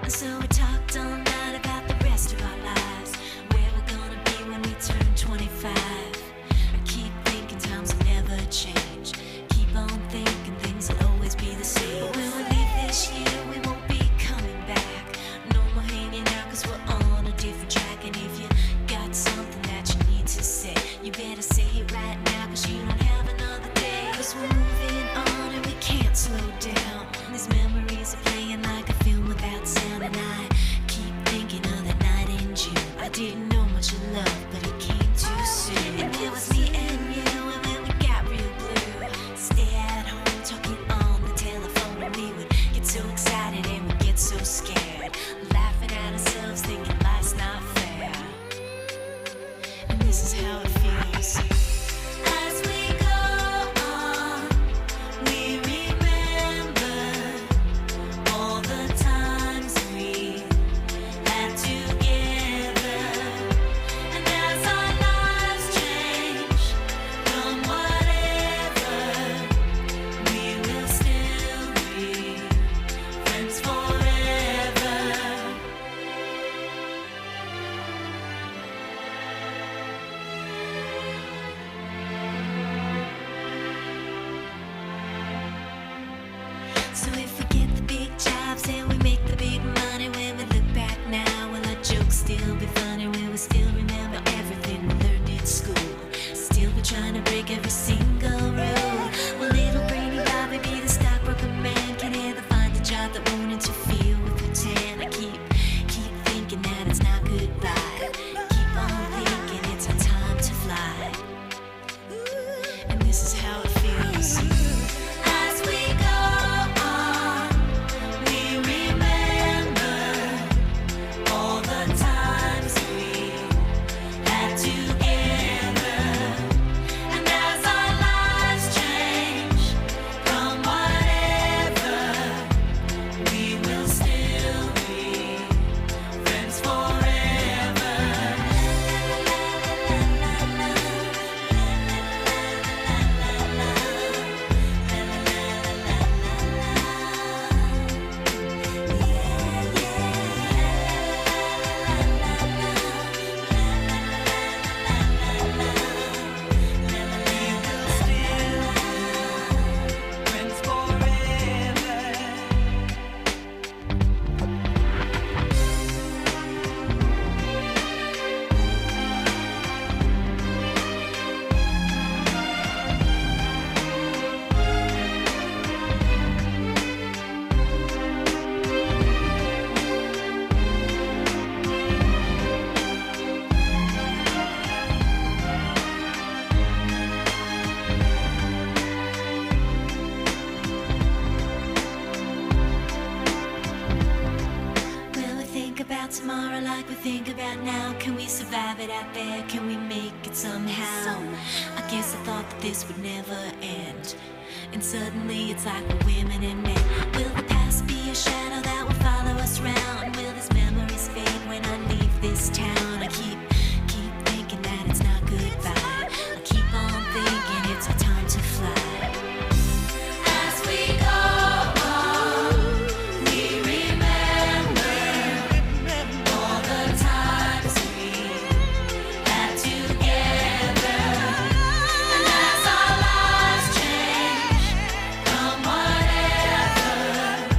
So we talked all night about the rest of our lives, where we're gonna be when we turn 25. I keep thinking times will never change. Keep on thinking things will always be the same. But when we leave this year, we won't be coming back. No more hanging out, cause we're on a different track. And if you got something that you need to say, you better say it right now, cause you don't have another day. Cause we're moving on and we can't slow down. These memories are playing like a film without sound. And I keep thinking of that night in June. I didn't know much of love, but it came too soon. And it was me and you, and then we got real blue. Stay at home talking on the telephone, and we would get so excited and we'd get so scared, laughing at ourselves, thinking life's not fair. And this is how it feels. As we go on, we remember all the times we had together. And as our lives change from whatever, we will still be friends forever. So if we get the big jobs and we make the big money, when we look back now, will our jokes still be funny? Will we still remember everything we learned in school? Still be trying to break every single rule? Will little brainy Bobby be the stockbroker man? Can he ever find a job that won't interfere with the tan? I keep thinking that it's not goodbye. Keep on thinking it's our time to fly. And this is how it feels. As we go on, we remember all the times we had together. And as our lives change from whatever, we will still be friends forever. Will we think about tomorrow like we think about now? Can we survive it out there? Can we make it somehow? I guess I thought that this would never end, and suddenly it's like we're women and men. Will the past be a shadow that will follow us round? Will these memories fade when I leave this town? I keep thinking that it's not goodbye. I keep on thinking it's our time to fly. As we go on, we remember all the times we had together. And as our lives change from whatever,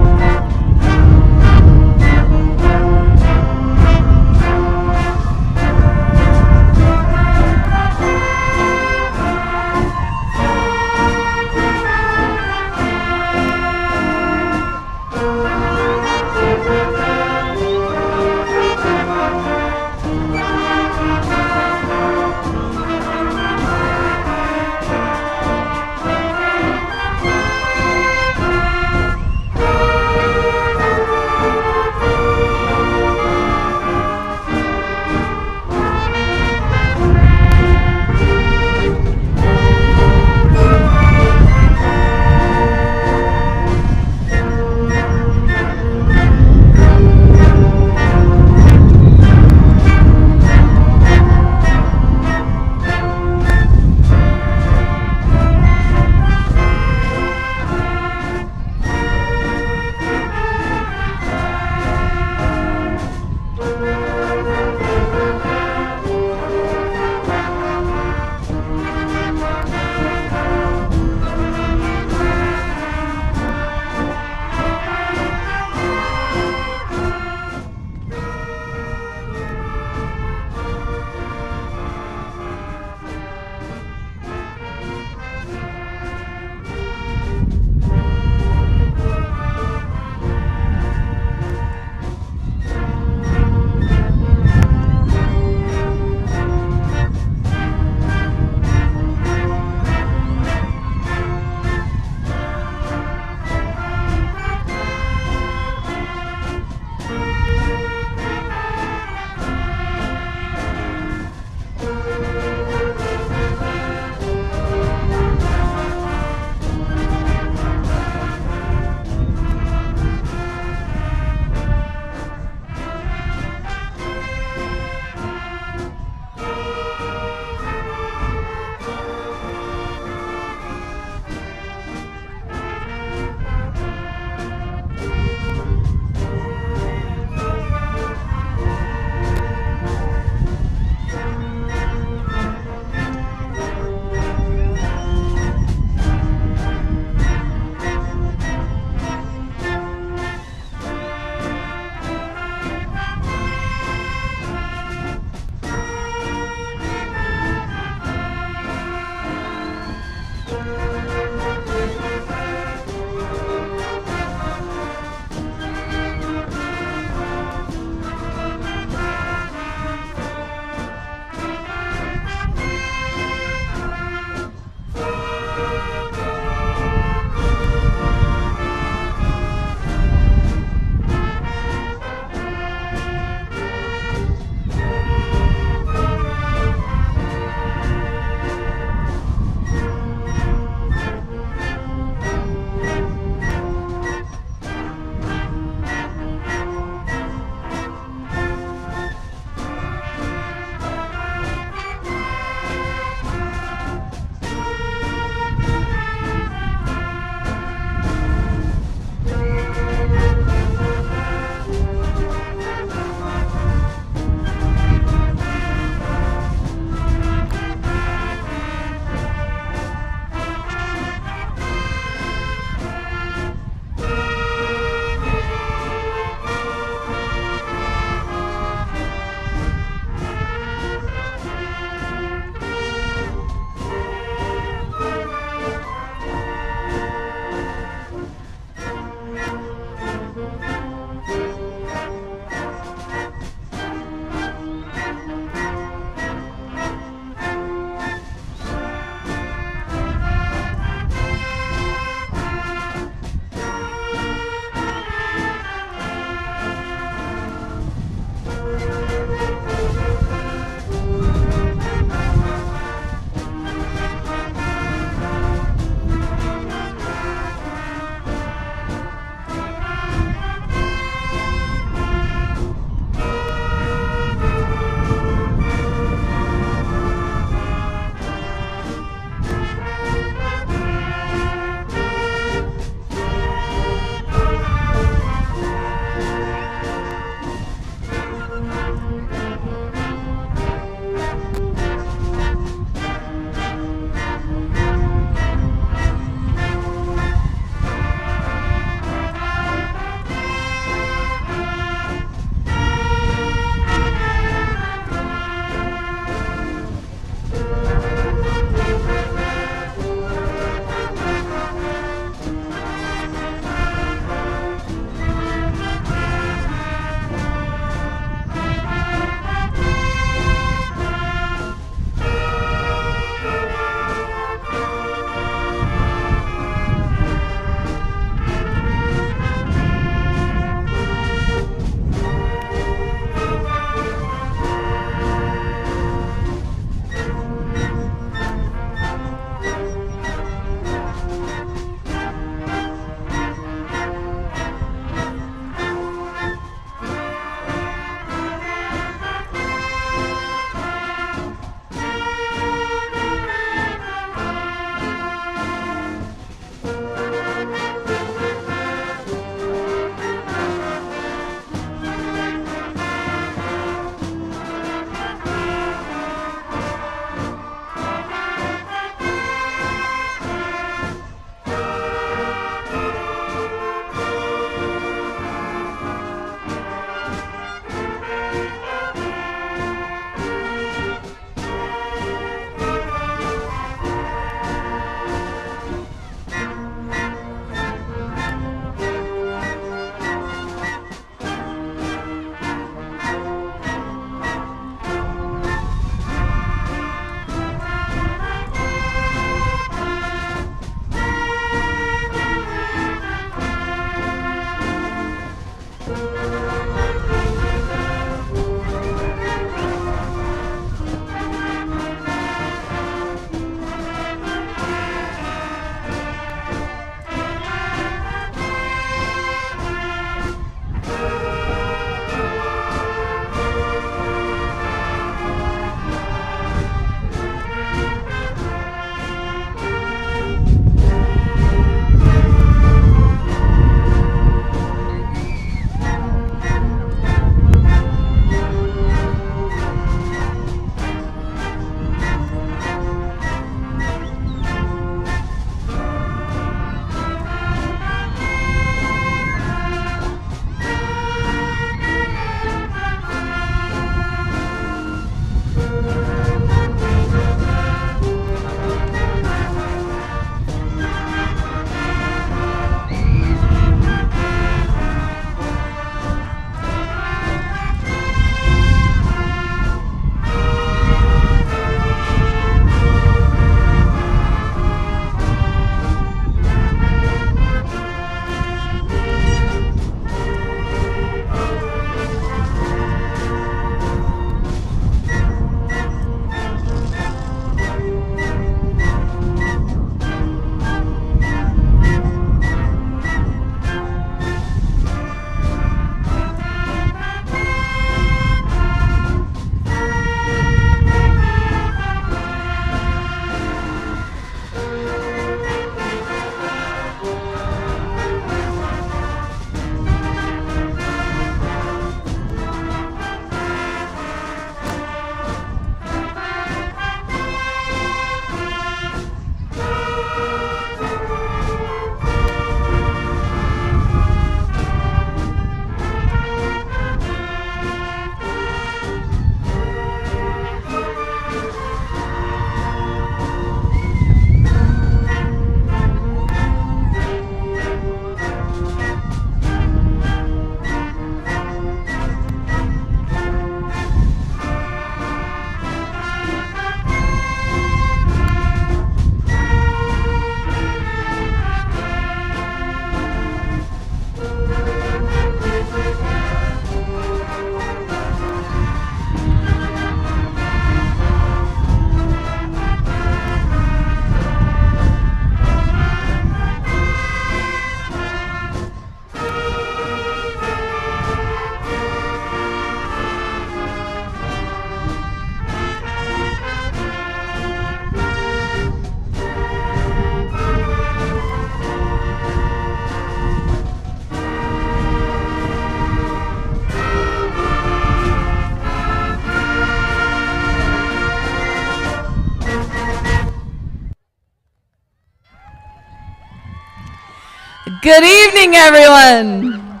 Good evening, everyone.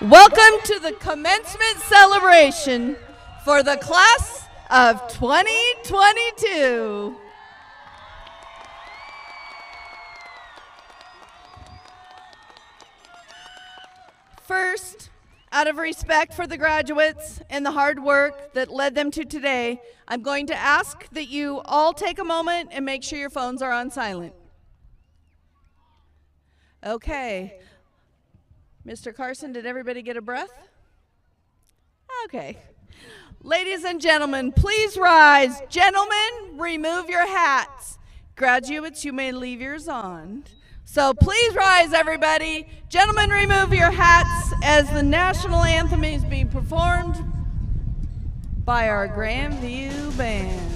Welcome to the commencement celebration for the class of 2022. First, out of respect for the graduates and the hard work that led them to today, I'm going to ask that you all take a moment and make sure your phones are on silent. Okay. Mr. Carson, did everybody get a breath? Okay. Ladies and gentlemen, please rise. Gentlemen, remove your hats. Graduates, you may leave yours on. So please rise, everybody. Gentlemen, remove your hats as the national anthem is being performed by our Grandview band.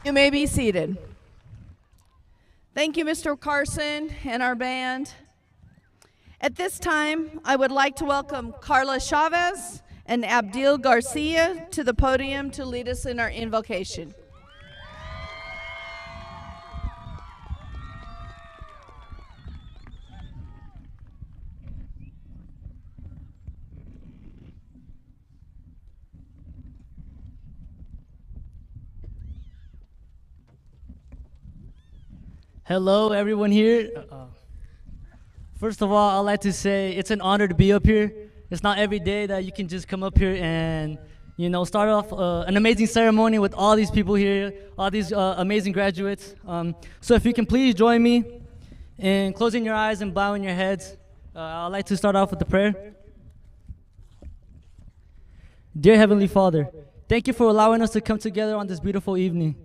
You may be seated. Thank you, Mr. Carson and our band. At this time, I would like to welcome Carla Chavez and Abdil Garcia to the podium to lead us in our invocation. Hello, everyone here. First of all, I'd like to say it's an honor to be up here. It's not every day that you can just come up here and, start off an amazing ceremony with all these people here, all these amazing graduates. So if you can please join me in closing your eyes and bowing your heads. I'd like to start off with the prayer. Dear Heavenly Father, thank you for allowing us to come together on this beautiful evening.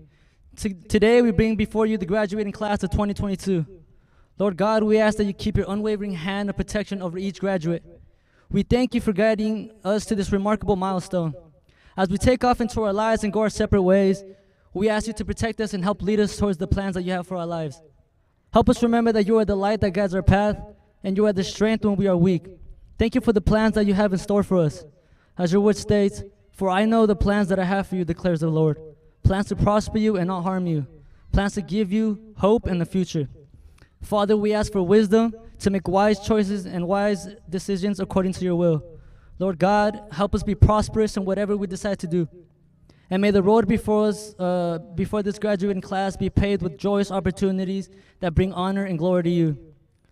Today we bring before you the graduating class of 2022. Lord God, we ask that you keep your unwavering hand of protection over each graduate. We thank you for guiding us to this remarkable milestone. As we take off into our lives and go our separate ways, we ask you to protect us and help lead us towards the plans that you have for our lives. Help us remember that you are the light that guides our path, and you are the strength when we are weak. Thank you for the plans that you have in store for us. As your word states, for I know the plans that I have for you, declares the Lord. Plans to prosper you and not harm you. Plans to give you hope in the future. Father, we ask for wisdom to make wise choices and wise decisions according to your will. Lord God, help us be prosperous in whatever we decide to do. And may the road before us, before this graduating class, be paved with joyous opportunities that bring honor and glory to you.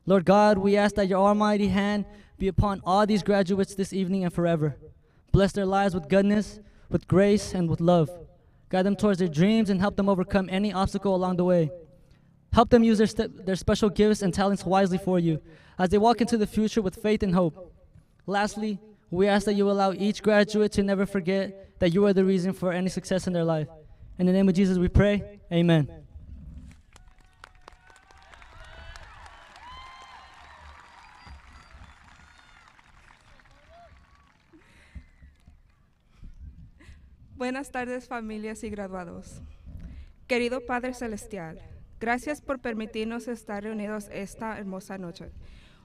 Lord God, we ask that your almighty hand be upon all these graduates this evening and forever. Bless their lives with goodness, with grace, and with love. Guide them towards their dreams and help them overcome any obstacle along the way. Help them use their special gifts and talents wisely for you as they walk into the future with faith and hope. Lastly, we ask that you allow each graduate to never forget that you are the reason for any success in their life. In the name of Jesus we pray, amen. Buenas tardes, familias y graduados. Querido Padre Celestial, gracias por permitirnos estar reunidos esta hermosa noche.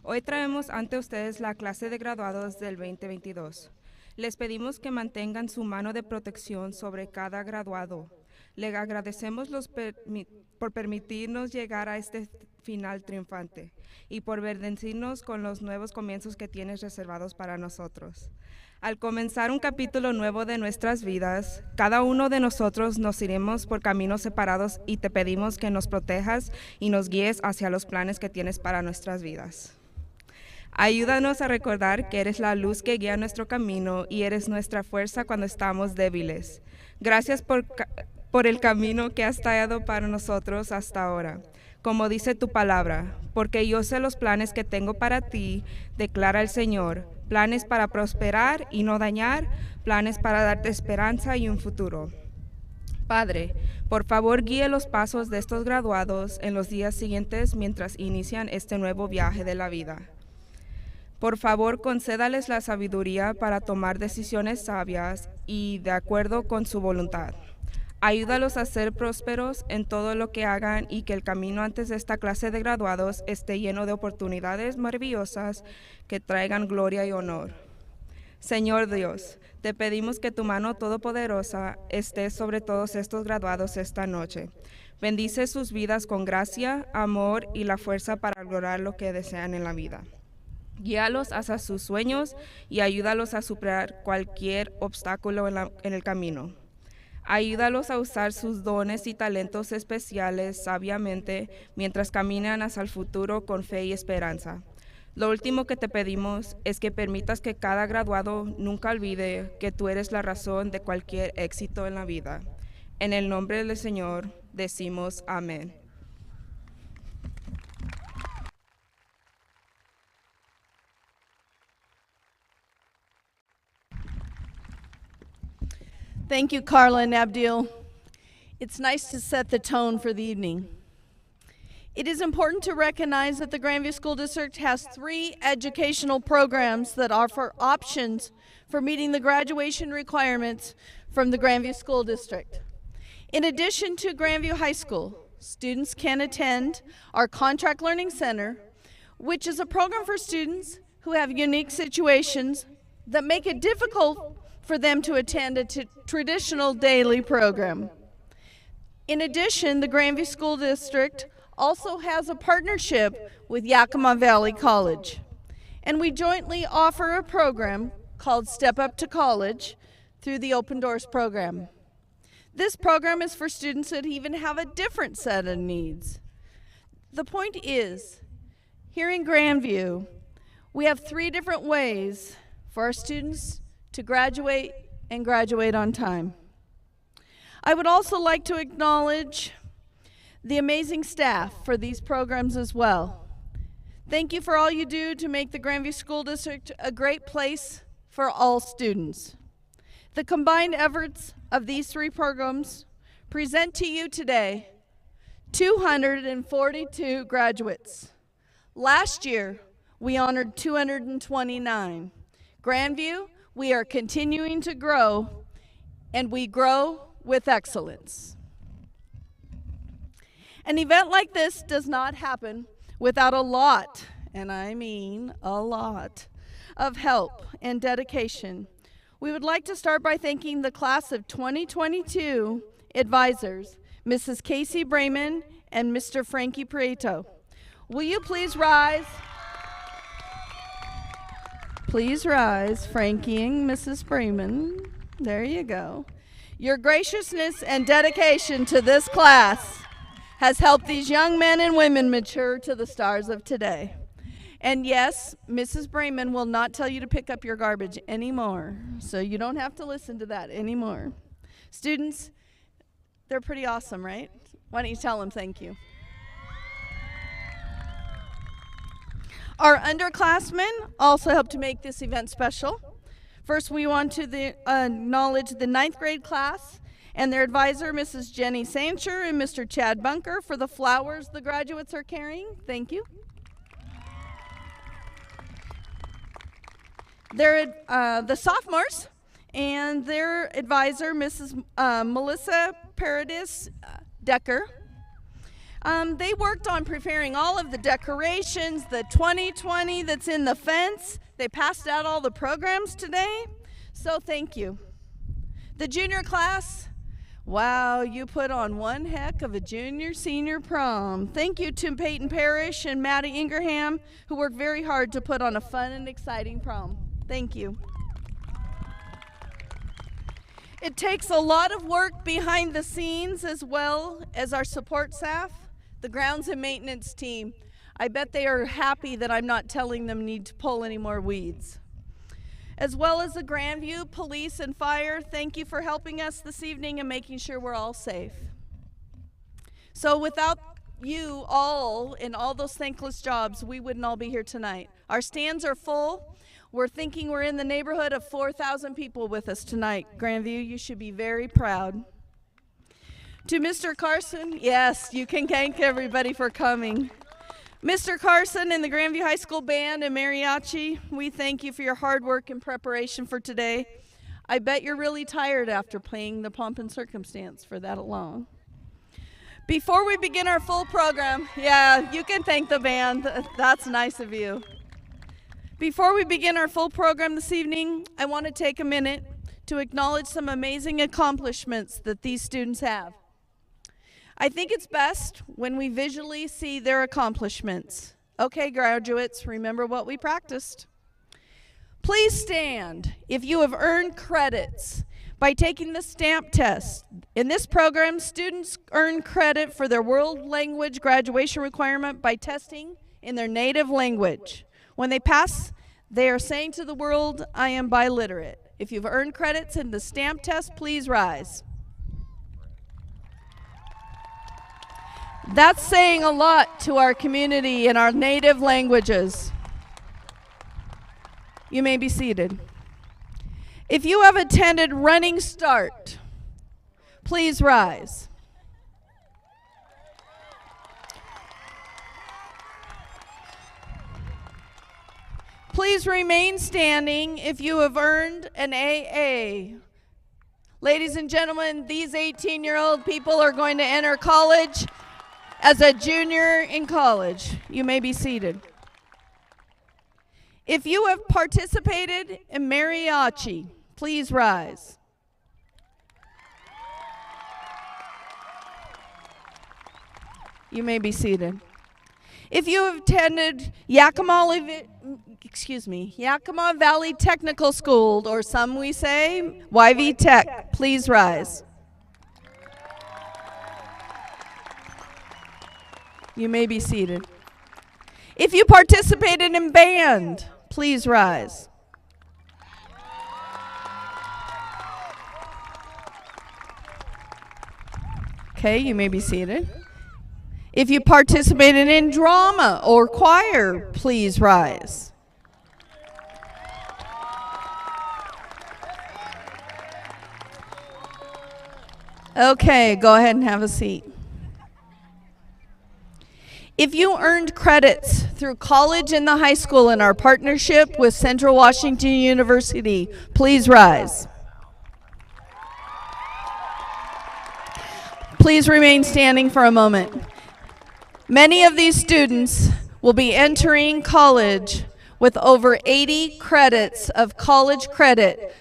Hoy traemos ante ustedes la clase de graduados del 2022. Les pedimos que mantengan su mano de protección sobre cada graduado. Le agradecemos por permitirnos llegar a este final triunfante y por bendecirnos con los nuevos comienzos que tienes reservados para nosotros. Al comenzar un capítulo nuevo de nuestras vidas, cada uno de nosotros nos iremos por caminos separados y te pedimos que nos protejas y nos guíes hacia los planes que tienes para nuestras vidas. Ayúdanos a recordar que eres la luz que guía nuestro camino y eres nuestra fuerza cuando estamos débiles. Gracias por el camino que has tallado para nosotros hasta ahora. Como dice tu palabra, porque yo sé los planes que tengo para ti, declara el Señor, planes para prosperar y no dañar, planes para darte esperanza y un futuro. Padre, por favor guíe los pasos de estos graduados en los días siguientes mientras inician este nuevo viaje de la vida. Por favor, concédales la sabiduría para tomar decisiones sabias y de acuerdo con su voluntad. Ayúdalos a ser prósperos en todo lo que hagan y que el camino antes de esta clase de graduados esté lleno de oportunidades maravillosas que traigan gloria y honor. Señor Dios, te pedimos que tu mano todopoderosa esté sobre todos estos graduados esta noche. Bendice sus vidas con gracia, amor y la fuerza para lograr lo que desean en la vida. Guíalos hacia sus sueños y ayúdalos a superar cualquier obstáculo en el camino. Ayúdalos a usar sus dones y talentos especiales sabiamente mientras caminan hacia el futuro con fe y esperanza. Lo último que te pedimos es que permitas que cada graduado nunca olvide que tú eres la razón de cualquier éxito en la vida. En el nombre del Señor decimos amén. Thank you, Carla and Abdul. It's nice to set the tone for the evening. It is important to recognize that the Grandview School District has 3 educational programs that offer options for meeting the graduation requirements from the Grandview School District. In addition to Grandview High School, students can attend our Contract Learning Center, which is a program for students who have unique situations that make it difficult for them to attend a traditional daily program. In addition, the Grandview School District also has a partnership with Yakima Valley College, and we jointly offer a program called Step Up to College through the Open Doors program. This program is for students that even have a different set of needs. The point is, here in Grandview, we have 3 different ways for our students to graduate and graduate on time. I would also like to acknowledge the amazing staff for these programs as well. Thank you for all you do to make the Grandview School District a great place for all students. The combined efforts of these 3 programs present to you today 242 graduates. Last year, we honored 229. Grandview, we are continuing to grow, and we grow with excellence. An event like this does not happen without a lot, and I mean a lot, of help and dedication. We would like to start by thanking the class of 2022 advisors, Mrs. Casey Brayman and Mr. Frankie Prieto. Will you please rise? Please rise, Frankie and Mrs. Brayman. There you go. Your graciousness and dedication to this class has helped these young men and women mature to the stars of today. And yes, Mrs. Brayman will not tell you to pick up your garbage anymore, so you don't have to listen to that anymore. Students, they're pretty awesome, right? Why don't you tell them thank you? Our underclassmen also helped to make this event special. First, we want to acknowledge the 9th grade class and their advisor, Mrs. Jenny Sancher and Mr. Chad Bunker, for the flowers the graduates are carrying. Thank you. The sophomores and their advisor, Mrs. Melissa Paradis Decker. They worked on preparing all of the decorations, the 2020 that's in the fence. They passed out all the programs today, so thank you. The junior class, Wow, you put on one heck of a junior-senior prom. Thank you to Peyton Parrish and Maddie Ingraham, who worked very hard to put on a fun and exciting prom. Thank you. It takes a lot of work behind the scenes, as well as our support staff, the grounds and maintenance team. I bet they are happy that I'm not telling them need to pull any more weeds. As well as the Grandview Police and Fire, thank you for helping us this evening and making sure we're all safe. So without you all in all those thankless jobs, we wouldn't all be here tonight. Our stands are full. We're thinking we're in the neighborhood of 4,000 people with us tonight. Grandview, you should be very proud. To Mr. Carson, yes, you can thank everybody for coming. Mr. Carson and the Grandview High School Band and Mariachi, we thank you for your hard work and preparation for today. I bet you're really tired after playing the Pomp and Circumstance for that alone. Before we begin our full program, yeah, you can thank the band. That's nice of you. Before we begin our full program this evening, I want to take a minute to acknowledge some amazing accomplishments that these students have. I think it's best when we visually see their accomplishments. Okay, graduates, remember what we practiced. Please stand if you have earned credits by taking the stamp test. In this program, students earn credit for their world language graduation requirement by testing in their native language. When they pass, they are saying to the world, I am biliterate. If you've earned credits in the stamp test, please rise. That's saying a lot to our community in our native languages. You may be seated. If you have attended Running Start, please rise. Please remain standing if you have earned an AA. Ladies and gentlemen, these 18-year-old people are going to enter college as a junior in college. You may be seated. If you have participated in Mariachi, please rise. You may be seated. If you have attended Yakima Valley Technical School, or some we say YV Tech, please rise. You may be seated. If you participated in band, please rise. Okay, you may be seated. If you participated in drama or choir, please rise. Okay, go ahead and have a seat. If you earned credits through college and the high school in our partnership with Central Washington University, please rise. Please remain standing for a moment. Many of these students will be entering college with over 80 credits of college credit,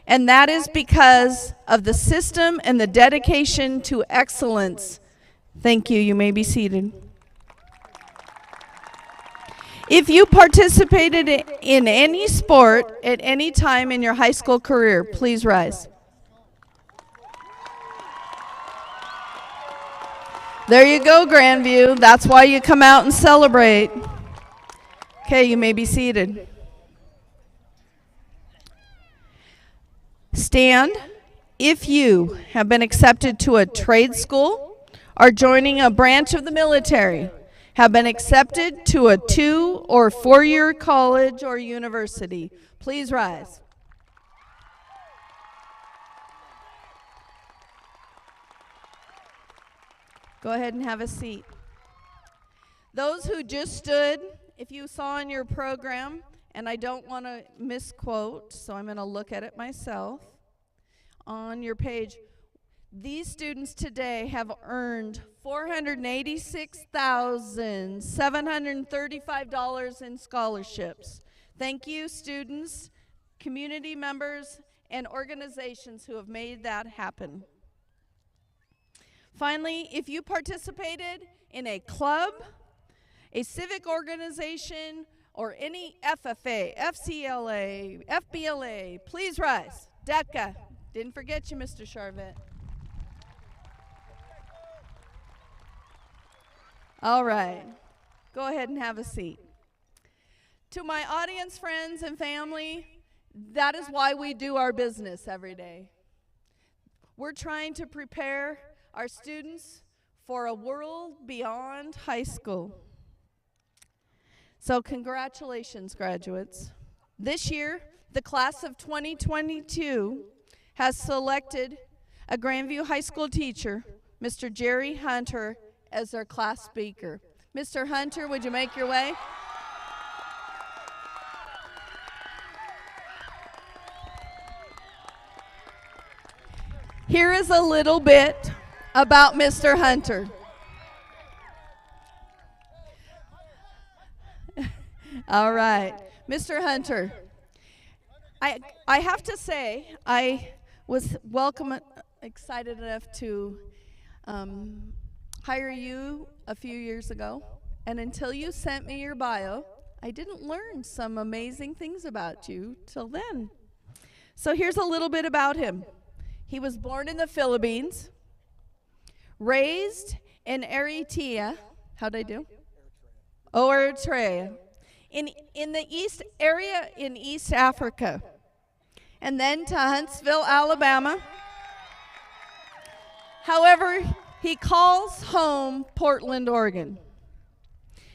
and that is because of the system and the dedication to excellence. Thank you. You may be seated. If you participated in any sport at any time in your high school career, please rise. There you go, Grandview. That's why you come out and celebrate. Okay, you may be seated. Stand if you have been accepted to a trade school, are joining a branch of the military, have been accepted to a 2- or 4-year college or university. Please rise. Go ahead and have a seat. Those who just stood, if you saw in your program, and I don't want to misquote, so I'm going to look at it myself, on your page, these students today have earned $486,735 in scholarships. Thank you, students, community members, and organizations who have made that happen. Finally, if you participated in a club, a civic organization, or any FFA, FCLA, FBLA, please rise. DECA, didn't forget you, Mr. Charvet. All right, go ahead and have a seat. To my audience, friends, and family, that is why we do our business every day. We're trying to prepare our students for a world beyond high school. So congratulations, graduates. This year, the class of 2022 has selected a Grandview High School teacher, Mr. Jerry Hunter, as their class speaker. Mr. Hunter, would you make your way? Here is a little bit about Mr. Hunter. All right, Mr. Hunter, I have to say I was excited enough to hire you a few years ago, and until you sent me your bio, I didn't learn some amazing things about you till then. So here's a little bit about him. He was born in the Philippines, raised in Eritrea. How'd I do? Oh, Eritrea. In the East area in East Africa, and then to Huntsville, Alabama. However, he calls home Portland, Oregon.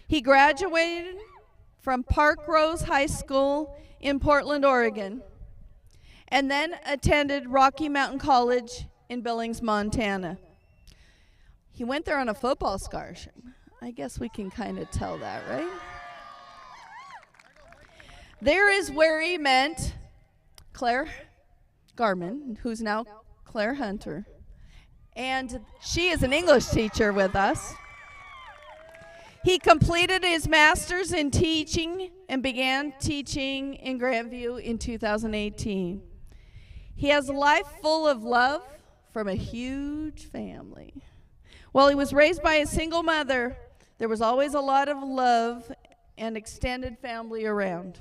He graduated from Park Rose High School in Portland, Oregon, and then attended Rocky Mountain College in Billings, Montana. He went there on a football scholarship. I guess we can kind of tell that, right? There is where he met Claire Garman, who's now Claire Hunter, and she is an English teacher with us. He completed his master's in teaching and began teaching in Grandview in 2018. He has a life full of love from a huge family. While he was raised by a single mother, there was always a lot of love and extended family around.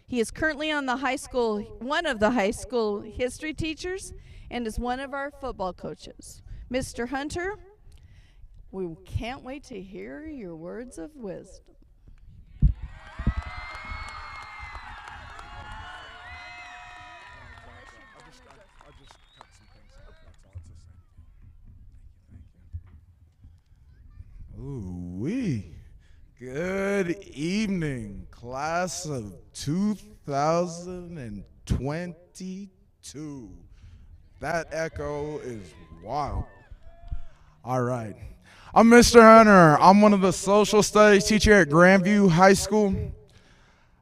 He is currently on one of the high school history teachers, and is one of our football coaches. Mr. Hunter, we can't wait to hear your words of wisdom. I just cut some things out. That's all. It's the same. Thank you. Ooh-wee. Good evening, class of 2022. That echo is wild. All right. I'm Mr. Hunter. I'm one of the social studies teacher at Grandview High School.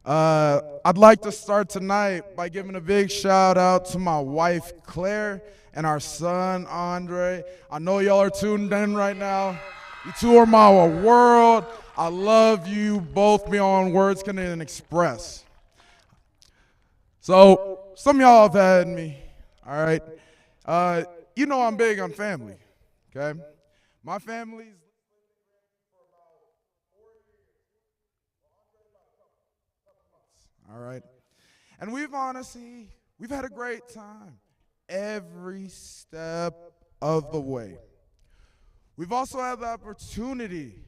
I'd like to start tonight by giving a big shout out to my wife, Claire, and our son, Andre. I know y'all are tuned in right now. You two are my world. I love you both beyond words can even express. So, some of y'all have had me, all right? You know I'm big on family, okay? My family's all right? And we've had a great time every step of the way. We've also had the opportunity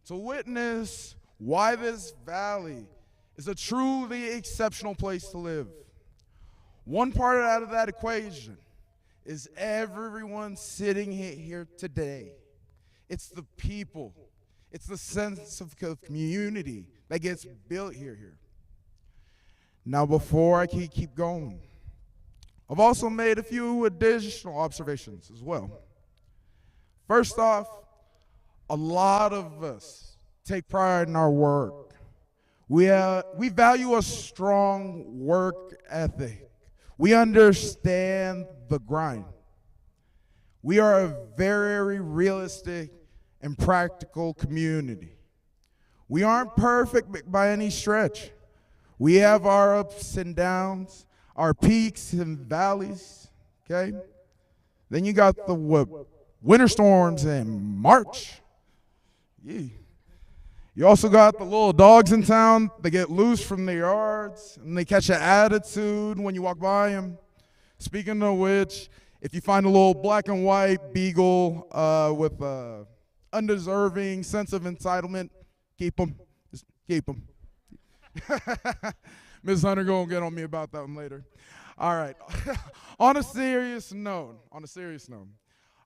to witness why this valley is a truly exceptional place to live. One part out of that equation is everyone sitting here today. It's the people. It's the sense of community that gets built here. Now, before I keep going, I've also made a few additional observations as well. First off, a lot of us take pride in our work. We value a strong work ethic. We understand the grind. We are a very realistic and practical community. We aren't perfect by any stretch. We have our ups and downs, our peaks and valleys, okay? Then you got the winter storms in March. Yeah. You also got the little dogs in town. They get loose from their yards, and they catch an attitude when you walk by them. Speaking of which, if you find a little black and white beagle with a undeserving sense of entitlement, keep them. Just keep them. Ms. Hunter gonna get on me about that one later. All right. On a serious note,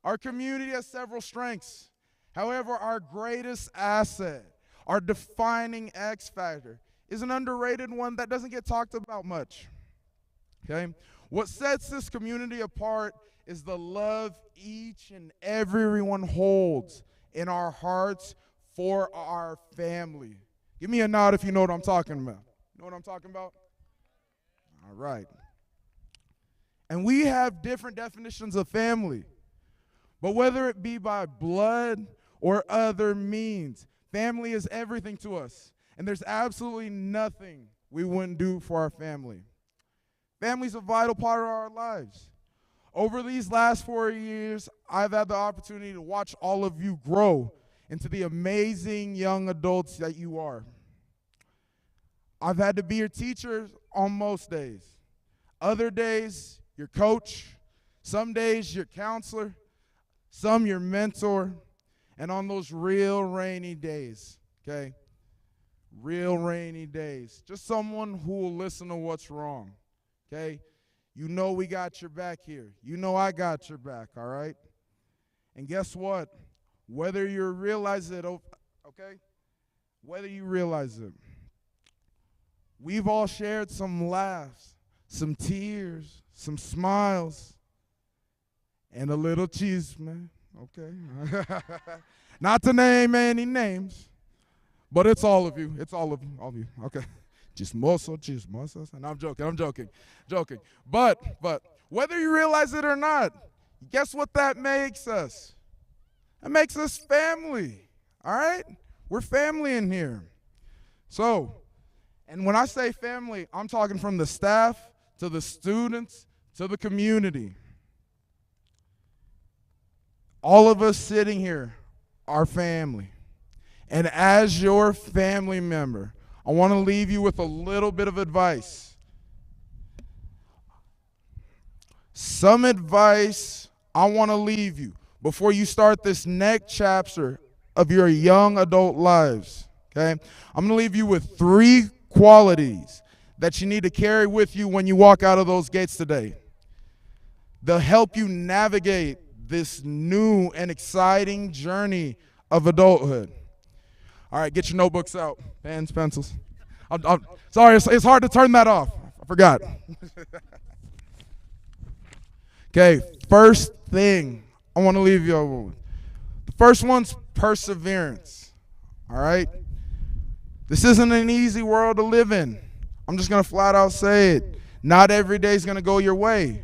our community has several strengths. However, our greatest asset, our defining X factor, is an underrated one that doesn't get talked about much. Okay? What sets this community apart is the love each and everyone holds in our hearts for our family. Give me a nod if you know what I'm talking about. You know what I'm talking about? All right. And we have different definitions of family. But whether it be by blood or other means, family is everything to us. And there's absolutely nothing we wouldn't do for our family. Family is a vital part of our lives. Over these last 4 years, I've had the opportunity to watch all of you grow into the amazing young adults that you are. I've had to be your teacher on most days. Other days, your coach. Some days, your counselor. Some, your mentor. And on those real rainy days, okay? Real rainy days. Just someone who will listen to what's wrong, okay? You know we got your back here. You know I got your back, all right? And guess what? Whether you realize it, okay? Whether you realize it, we've all shared some laughs, some tears, some smiles, and a little cheese, man, okay? Not to name any names, but it's all of you. It's all of you, okay? Chismoso. And I'm joking. But whether you realize it or not, guess what that makes us? That makes us family, all right? We're family in here. So, and when I say family, I'm talking from the staff to the students to the community. All of us sitting here are family. And as your family member, I want to leave you with a little bit of advice. Some advice I want to leave you before you start this next chapter of your young adult lives, okay? I'm going to leave you with 3 qualities that you need to carry with you when you walk out of those gates today. They'll help you navigate this new and exciting journey of adulthood. All right, get your notebooks out, pens, pencils. I'm sorry, it's hard to turn that off. I forgot. Okay, first thing I want to leave you with. The first one's perseverance, all right? This isn't an easy world to live in. I'm just going to flat out say it. Not every day is going to go your way.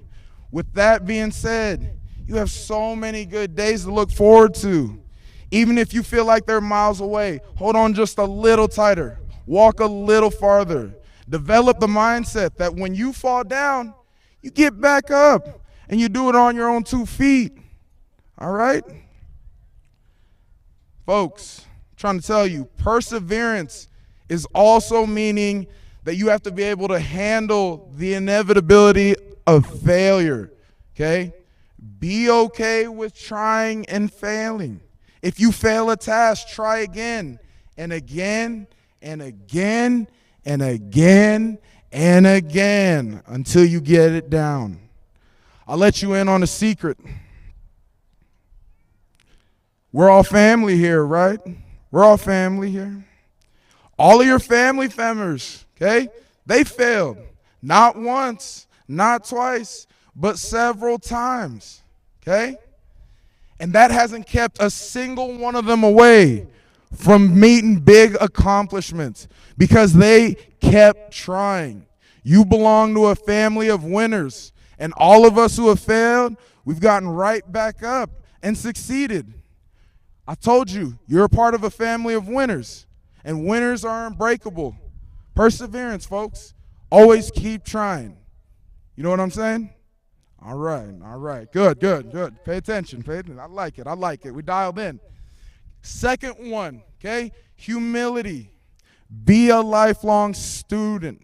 With that being said, you have so many good days to look forward to. Even if you feel like they're miles away, hold on just a little tighter. Walk a little farther. Develop the mindset that when you fall down, you get back up and you do it on your own 2 feet. All right? Folks, I'm trying to tell you, perseverance is also meaning that you have to be able to handle the inevitability of failure. Okay? Be okay with trying and failing. If you fail a task, try again and again and again and again and again until you get it down. I'll let you in on a secret. We're all family here, right? We're all family here. All of your family members, okay? They failed. Not once, not twice, but several times, okay? And that hasn't kept a single one of them away from meeting big accomplishments because they kept trying. You belong to a family of winners, and all of us who have failed, we've gotten right back up and succeeded. I told you, you're a part of a family of winners, and winners are unbreakable. Perseverance, folks. Always keep trying. You know what I'm saying? All right. Good. Pay attention. I like it. We dialed in. Second one, okay? Humility. Be a lifelong student.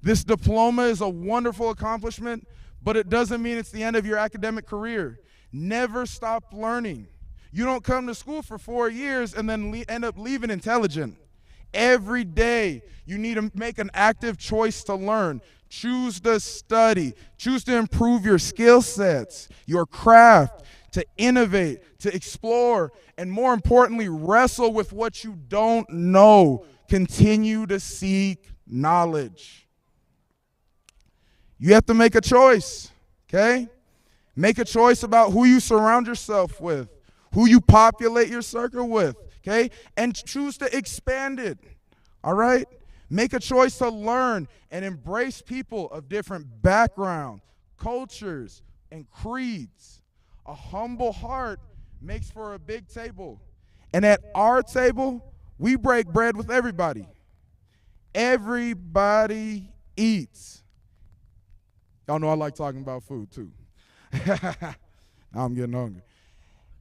This diploma is a wonderful accomplishment, but it doesn't mean it's the end of your academic career. Never stop learning. You don't come to school for 4 years and then end up leaving intelligent. Every day, you need to make an active choice to learn. Choose to study. Choose to improve your skill sets, your craft, to innovate, to explore, and more importantly, wrestle with what you don't know. Continue to seek knowledge. You have to make a choice, okay? Make a choice about who you surround yourself with, who you populate your circle with, okay? And choose to expand it, all right? Make a choice to learn and embrace people of different backgrounds, cultures, and creeds. A humble heart makes for a big table. And at our table, we break bread with everybody. Everybody eats. Y'all know I like talking about food too. Now I'm getting hungry.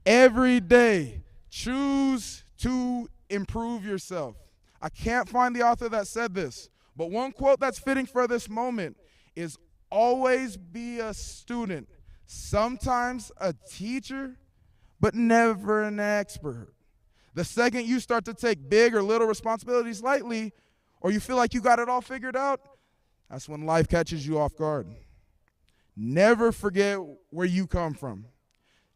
Every day, choose to improve yourself. I can't find the author that said this, but one quote that's fitting for this moment is always be a student, sometimes a teacher, but never an expert. The second you start to take big or little responsibilities lightly, or you feel like you got it all figured out, that's when life catches you off guard. Never forget where you come from.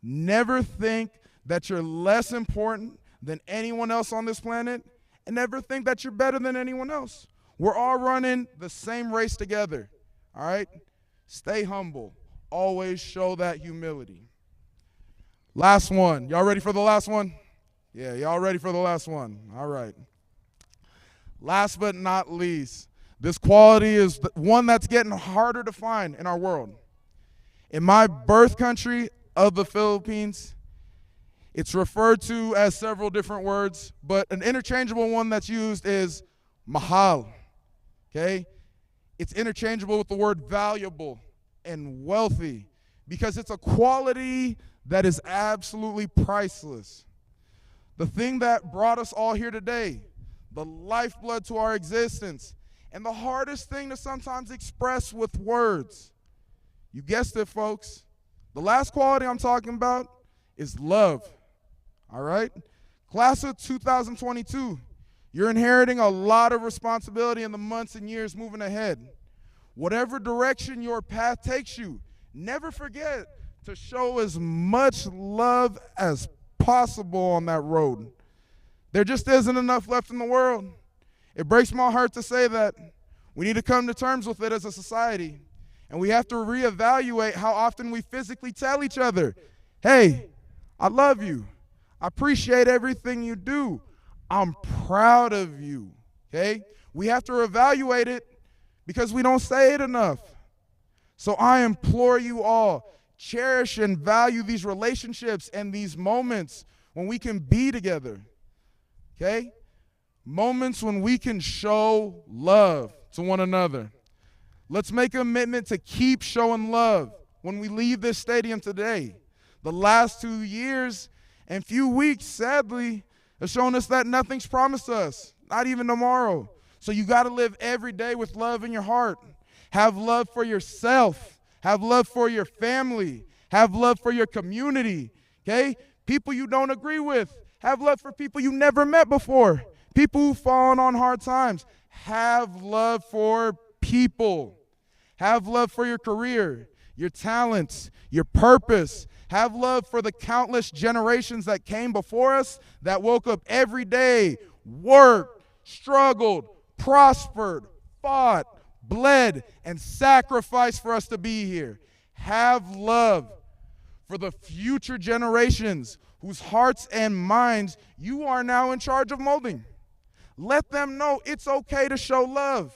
Never think that you're less important than anyone else on this planet, and never think that you're better than anyone else. We're all running the same race together, all right? Stay humble. Always show that humility. Last one. Y'all ready for the last one? Yeah, y'all ready for the last one? All right. Last but not least, this quality is one that's getting harder to find in our world. In my birth country of the Philippines, it's referred to as several different words, but an interchangeable one that's used is mahal, okay? It's interchangeable with the word valuable and wealthy because it's a quality that is absolutely priceless. The thing that brought us all here today, the lifeblood to our existence, and the hardest thing to sometimes express with words. You guessed it, folks. The last quality I'm talking about is love. All right? Class of 2022, you're inheriting a lot of responsibility in the months and years moving ahead. Whatever direction your path takes you, never forget to show as much love as possible on that road. There just isn't enough left in the world. It breaks my heart to say that. We need to come to terms with it as a society. And we have to reevaluate how often we physically tell each other, hey, I love you. I appreciate everything you do. I'm proud of you, okay? We have to evaluate it because we don't say it enough. So I implore you all, cherish and value these relationships and these moments when we can be together, okay? Moments when we can show love to one another. Let's make a commitment to keep showing love when we leave this stadium today. The last 2 years and few weeks, sadly, have shown us that nothing's promised us, not even tomorrow. So you got to live every day with love in your heart. Have love for yourself. Have love for your family. Have love for your community, okay? People you don't agree with. Have love for people you never met before. People who've fallen on hard times. Have love for people. Have love for your career, your talents, your purpose. Have love for the countless generations that came before us that woke up every day, worked, struggled, prospered, fought, bled, and sacrificed for us to be here. Have love for the future generations whose hearts and minds you are now in charge of molding. Let them know it's okay to show love.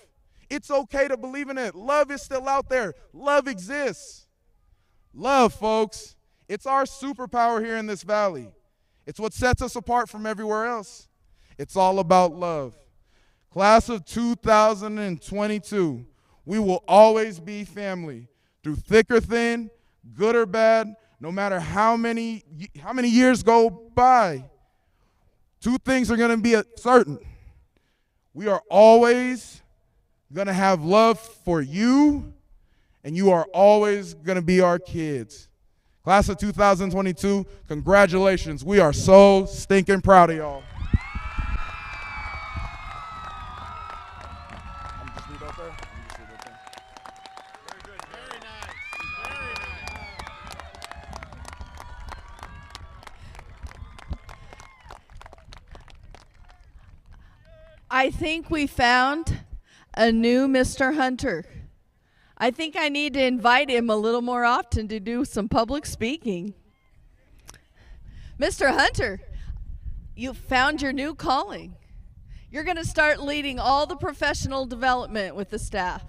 It's okay to believe in it. Love is still out there. Love exists. Love, folks. It's our superpower here in this valley. It's what sets us apart from everywhere else. It's all about love. Class of 2022, we will always be family. Through thick or thin, good or bad, no matter how many years go by, two things are going to be certain. We are always going to have love for you, and you are always going to be our kids. Class of 2022, congratulations. We are so stinking proud of y'all. I think we found a new Mr. Hunter. I think I need to invite him a little more often to do some public speaking. Mr. Hunter, you found your new calling. You're going to start leading all the professional development with the staff.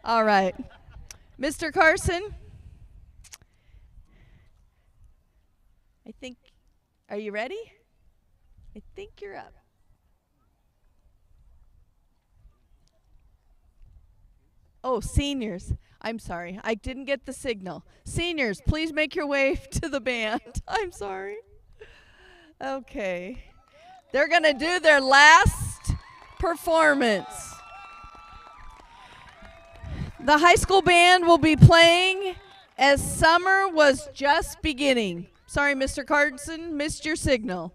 All right. Mr. Carson, are you ready? I think you're up. Oh, seniors. I'm sorry. I didn't get the signal. Seniors, please make your way to the band. I'm sorry. Okay. They're going to do their last performance. The high school band will be playing as summer was just beginning. Sorry, Mr. Carson, missed your signal.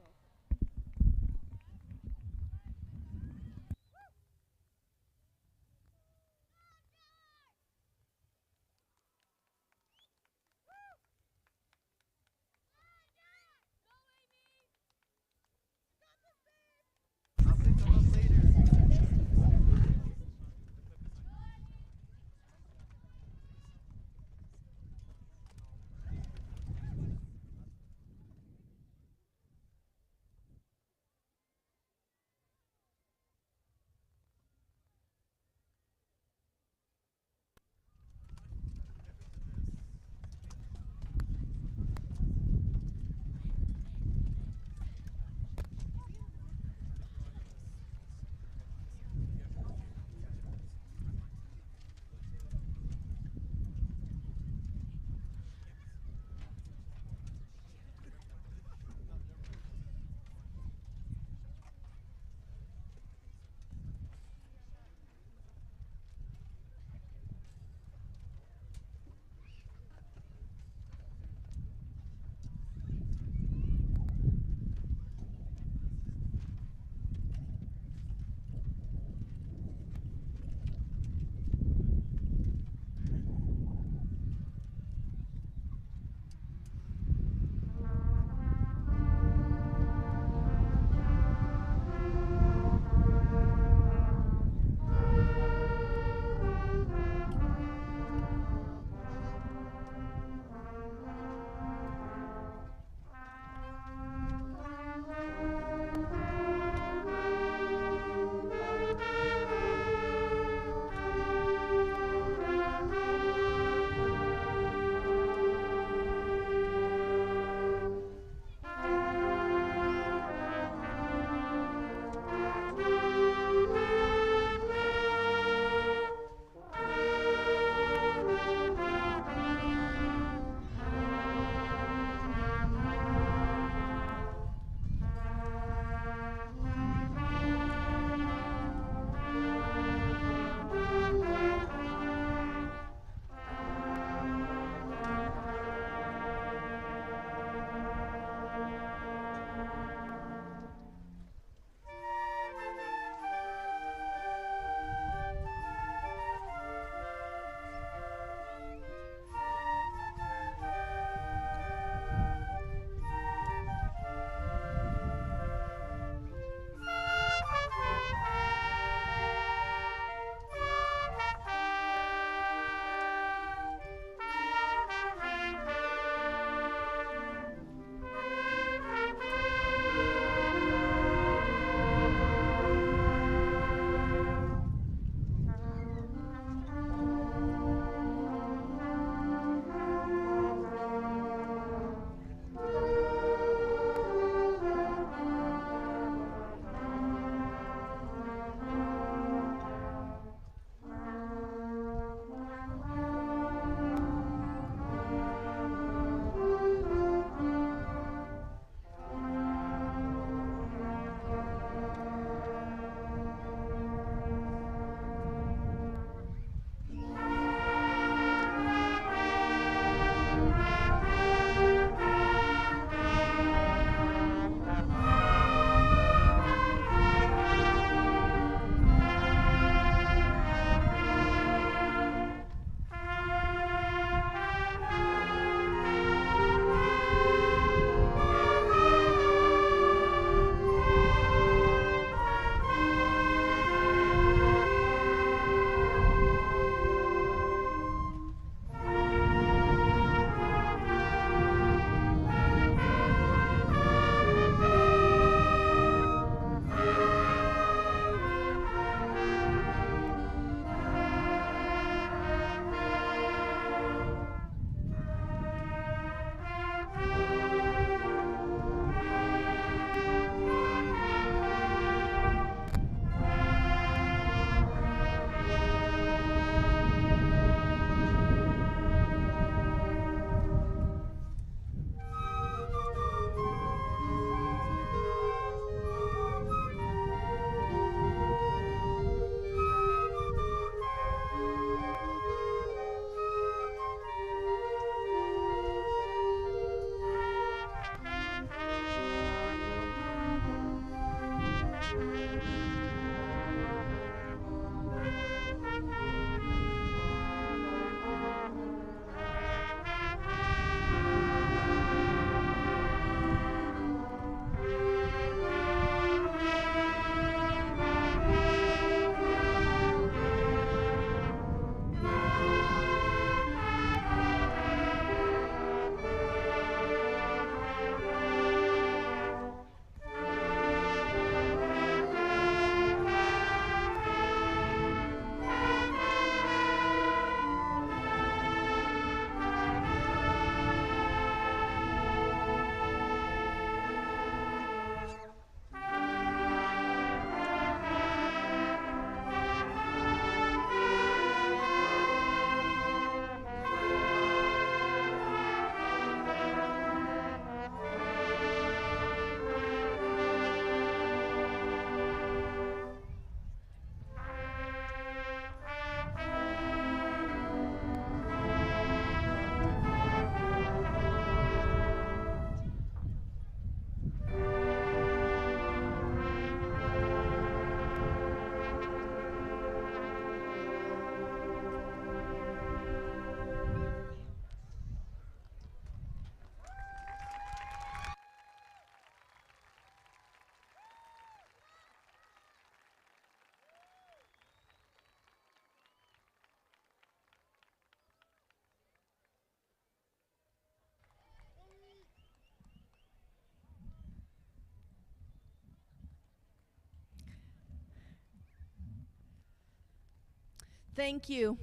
Thank you.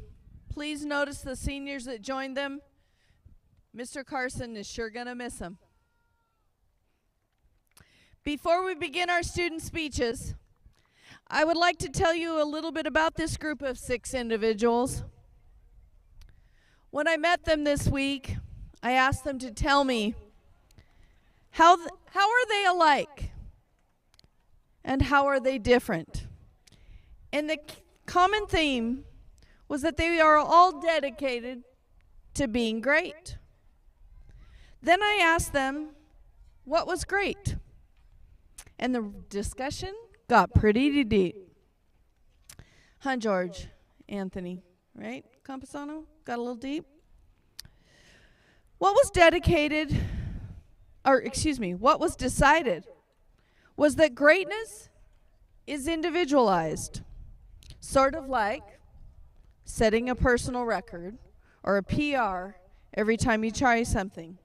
Please notice the seniors that joined them. Mr. Carson is sure going to miss them. Before we begin our student speeches, I would like to tell you a little bit about this group of 6 individuals. When I met them this week, I asked them to tell me how are they alike and how are they different. And the common theme was that they are all dedicated to being great. Then I asked them what was great. And the discussion got pretty deep. Huh, George, Anthony, right? Camposano? Got a little deep? What was what was decided was that greatness is individualized, sort of like setting a personal record or a PR every time you try something.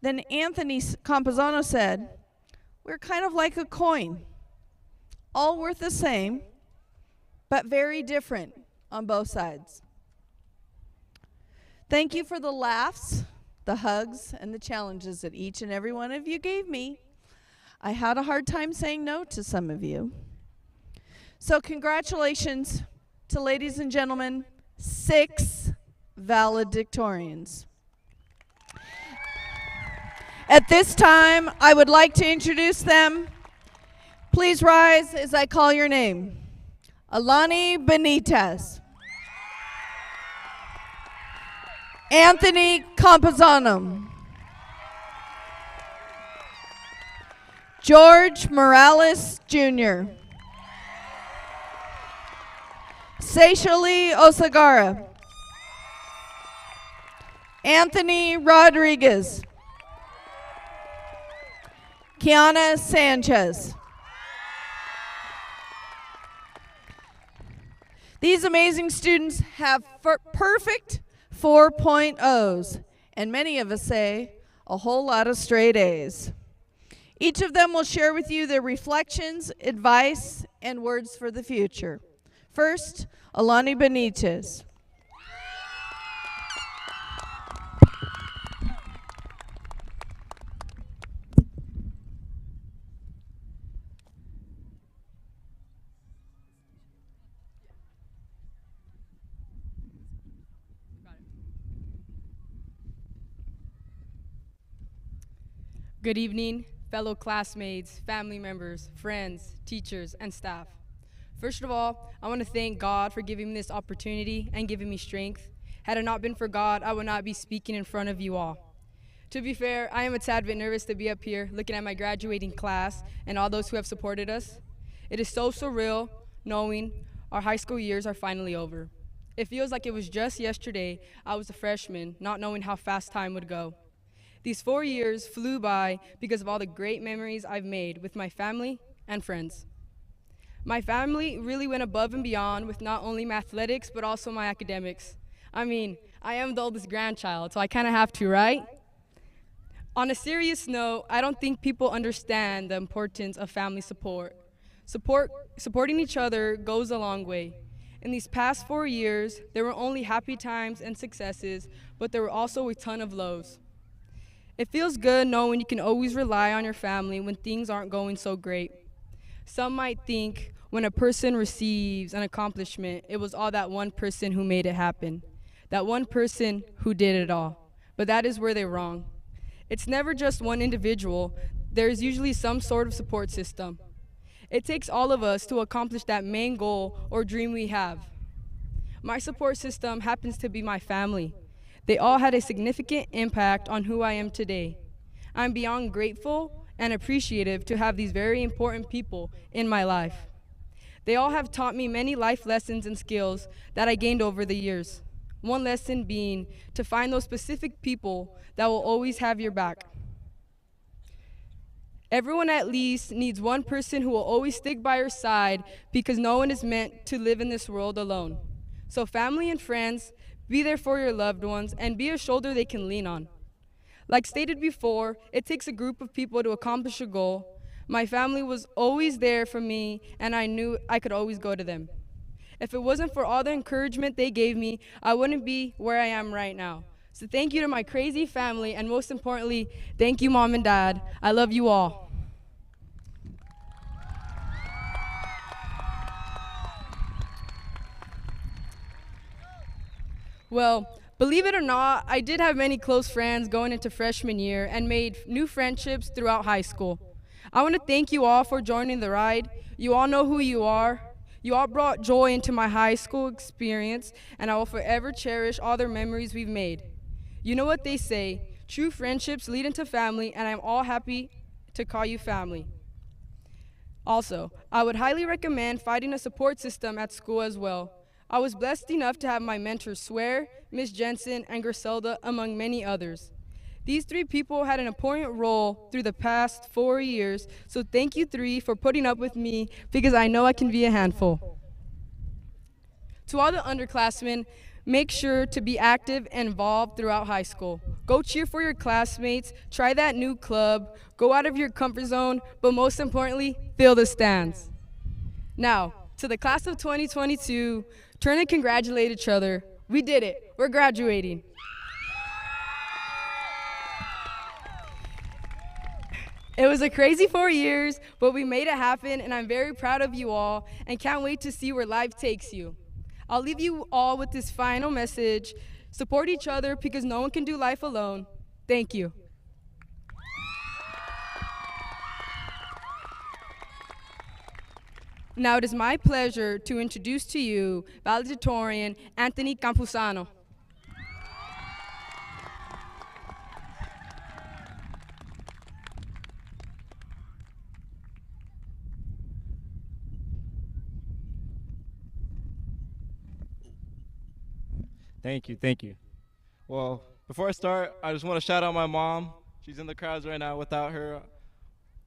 Then Anthony Camposano said, we're kind of like a coin, all worth the same, but very different on both sides. Thank you for the laughs, the hugs, and the challenges that each and every one of you gave me. I had a hard time saying no to some of you. So congratulations to, ladies and gentlemen, 6 valedictorians. At this time, I would like to introduce them. Please rise as I call your name. Alani Benitez. Anthony Camposano. George Morales Jr. Seychelle Osagara. Anthony Rodriguez. Kiana Sanchez. These amazing students have perfect 4.0s, and many of us say a whole lot of straight A's. Each of them will share with you their reflections, advice, and words for the future. First, Alani Benitez. Good evening, fellow classmates, family members, friends, teachers, and staff. First of all, I want to thank God for giving me this opportunity and giving me strength. Had it not been for God, I would not be speaking in front of you all. To be fair, I am a tad bit nervous to be up here looking at my graduating class and all those who have supported us. It is so surreal knowing our high school years are finally over. It feels like it was just yesterday I was a freshman, not knowing how fast time would go. These 4 years flew by because of all the great memories I've made with my family and friends. My family really went above and beyond with not only my athletics, but also my academics. I mean, I am the oldest grandchild, so I kind of have to, right? On a serious note, I don't think people understand the importance of family support. Supporting each other goes a long way. In these past 4 years, there were only happy times and successes, but there were also a ton of lows. It feels good knowing you can always rely on your family when things aren't going so great. Some might think when a person receives an accomplishment, it was all that one person who made it happen, that one person who did it all. But that is where they're wrong. It's never just one individual. There is usually some sort of support system. It takes all of us to accomplish that main goal or dream we have. My support system happens to be my family. They all had a significant impact on who I am today. I'm beyond grateful and appreciative to have these very important people in my life. They all have taught me many life lessons and skills that I gained over the years. One lesson being to find those specific people that will always have your back. Everyone at least needs one person who will always stick by your side because no one is meant to live in this world alone. So family and friends, be there for your loved ones and be a shoulder they can lean on. Like stated before, it takes a group of people to accomplish a goal. My family was always there for me and I knew I could always go to them. If it wasn't for all the encouragement they gave me, I wouldn't be where I am right now. So thank you to my crazy family, and most importantly, thank you, Mom and Dad. I love you all. Well, believe it or not, I did have many close friends going into freshman year and made new friendships throughout high school. I want to thank you all for joining the ride. You all know who you are. You all brought joy into my high school experience, and I will forever cherish all the memories we've made. You know what they say, true friendships lead into family, and I'm all happy to call you family. Also, I would highly recommend finding a support system at school as well. I was blessed enough to have my mentors Swear, Miss Jensen, and Griselda, among many others. These three people had an important role through the past 4 years, so thank you three for putting up with me because I know I can be a handful. To all the underclassmen, make sure to be active and involved throughout high school. Go cheer for your classmates, try that new club, go out of your comfort zone, but most importantly, fill the stands. Now, to the class of 2022, turn and congratulate each other. We did it. We're graduating. It was a crazy 4 years, but we made it happen, and I'm very proud of you all and can't wait to see where life takes you. I'll leave you all with this final message. Support each other because no one can do life alone. Thank you. Now it is my pleasure to introduce to you Valedictorian Anthony Campuzano. Thank you. Well, before I start, I just want to shout out my mom. She's in the crowds right now. Without her,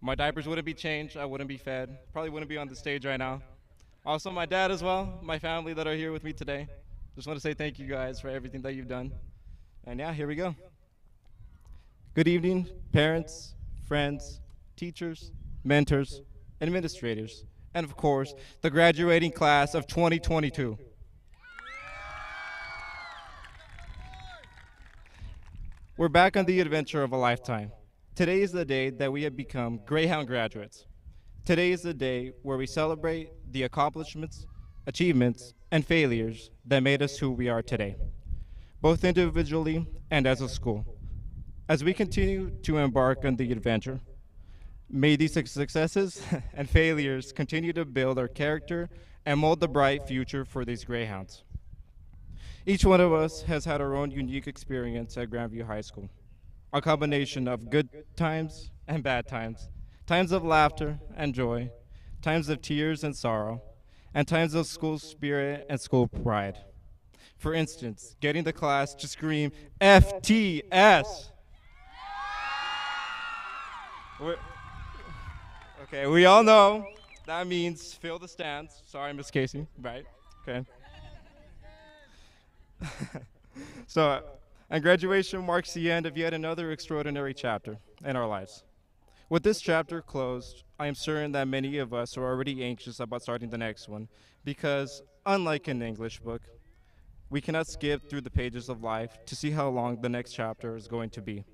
my diapers wouldn't be changed, I wouldn't be fed, probably wouldn't be on the stage right now. Also my dad as well, my family that are here with me today. Just want to say thank you guys for everything that you've done. And yeah, here we go. Good evening, parents, friends, teachers, mentors, administrators, and of course, the graduating class of 2022. We're back on the adventure of a lifetime. Today is the day that we have become Greyhound graduates. Today is the day where we celebrate the accomplishments, achievements, and failures that made us who we are today, both individually and as a school. As we continue to embark on the adventure, may these successes and failures continue to build our character and mold the bright future for these Greyhounds. Each one of us has had our own unique experience at Grandview High School, a combination of good times and bad times, times of laughter and joy, times of tears and sorrow, and times of school spirit and school pride. For instance, getting the class to scream FTS. Okay, we all know that means fill the stands. Sorry, Miss Casey, right? Okay. And graduation marks the end of yet another extraordinary chapter in our lives. With this chapter closed, I am certain that many of us are already anxious about starting the next one because, unlike an English book, we cannot skip through the pages of life to see how long the next chapter is going to be.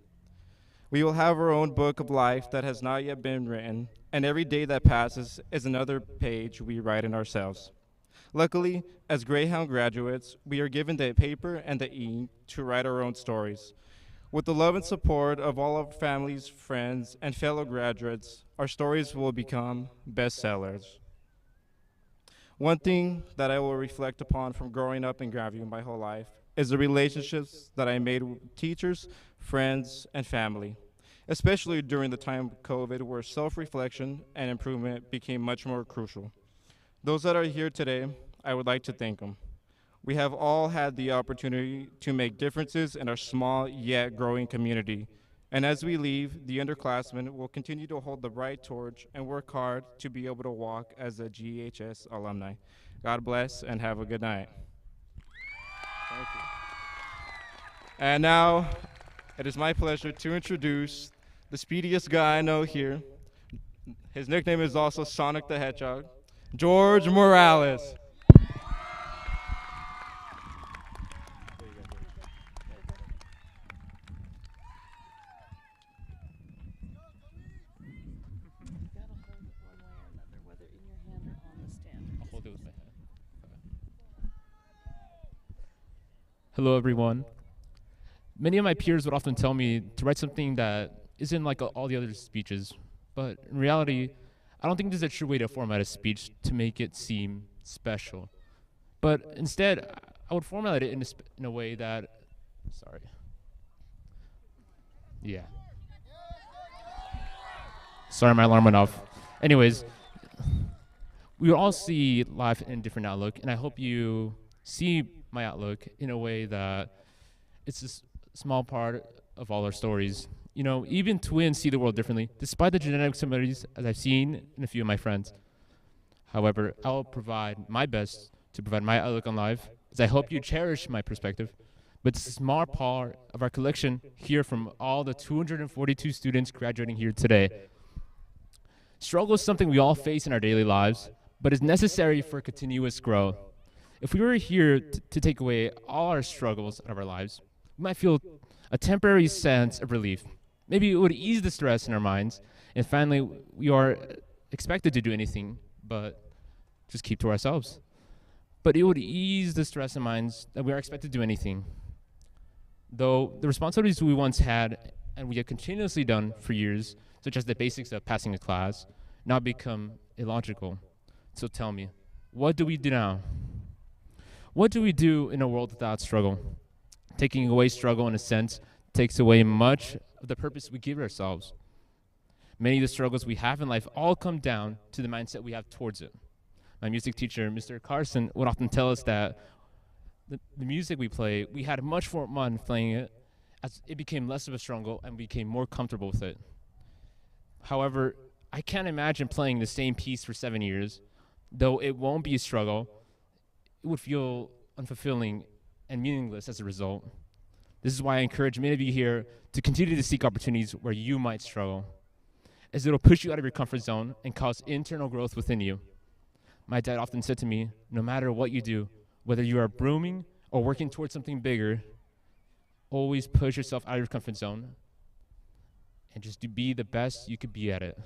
We will have our own book of life that has not yet been written, and every day that passes is another page we write in ourselves. Luckily, as Greyhound graduates, we are given the paper and the ink to write our own stories. With the love and support of all our families, friends, and fellow graduates, our stories will become bestsellers. One thing that I will reflect upon from growing up in Grandview my whole life is the relationships that I made with teachers, friends, and family, especially during the time of COVID where self-reflection and improvement became much more crucial. Those that are here today, I would like to thank them. We have all had the opportunity to make differences in our small yet growing community. And as we leave, the underclassmen will continue to hold the bright torch and work hard to be able to walk as a GHS alumni. God bless and have a good night. Thank you. And now, it is my pleasure to introduce the speediest guy I know here. His nickname is also Sonic the Hedgehog, George Morales. Hello, everyone. Many of my peers would often tell me to write something that isn't like all the other speeches, but in reality, I don't think there's a true way to format a speech to make it seem special. But instead, I would format it in a way that, sorry. Yeah. Sorry, my alarm went off. Anyways, we all see life in a different outlook, and I hope you see my outlook in a way that it's a small part of all our stories. You know, even twins see the world differently, despite the genetic similarities as I've seen in a few of my friends. However, I will provide my best to provide my outlook on life, as I hope you cherish my perspective. But it's a small part of our collection here from all the 242 students graduating here today. Struggle is something we all face in our daily lives, but is necessary for continuous growth. If we were here to take away all our struggles out of our lives, we might feel a temporary sense of relief. Maybe it would ease the stress in our minds, and finally we are expected to do anything but just keep to ourselves. But it would ease the stress in minds that we are expected to do anything. Though the responsibilities we once had and we have continuously done for years, such as the basics of passing a class, now become illogical. So tell me, what do we do now? What do we do in a world without struggle? Taking away struggle, in a sense, takes away much of the purpose we give ourselves. Many of the struggles we have in life all come down to the mindset we have towards it. My music teacher, Mr. Carson, would often tell us that the music we play, we had much more fun playing it as it became less of a struggle and we became more comfortable with it. However, I can't imagine playing the same piece for 7 years. Though it won't be a struggle, it would feel unfulfilling and meaningless as a result. This is why I encourage many of you here to continue to seek opportunities where you might struggle, as it'll push you out of your comfort zone and cause internal growth within you. My dad often said to me, no matter what you do, whether you are brooming or working towards something bigger, always push yourself out of your comfort zone and just to be the best you could be at it.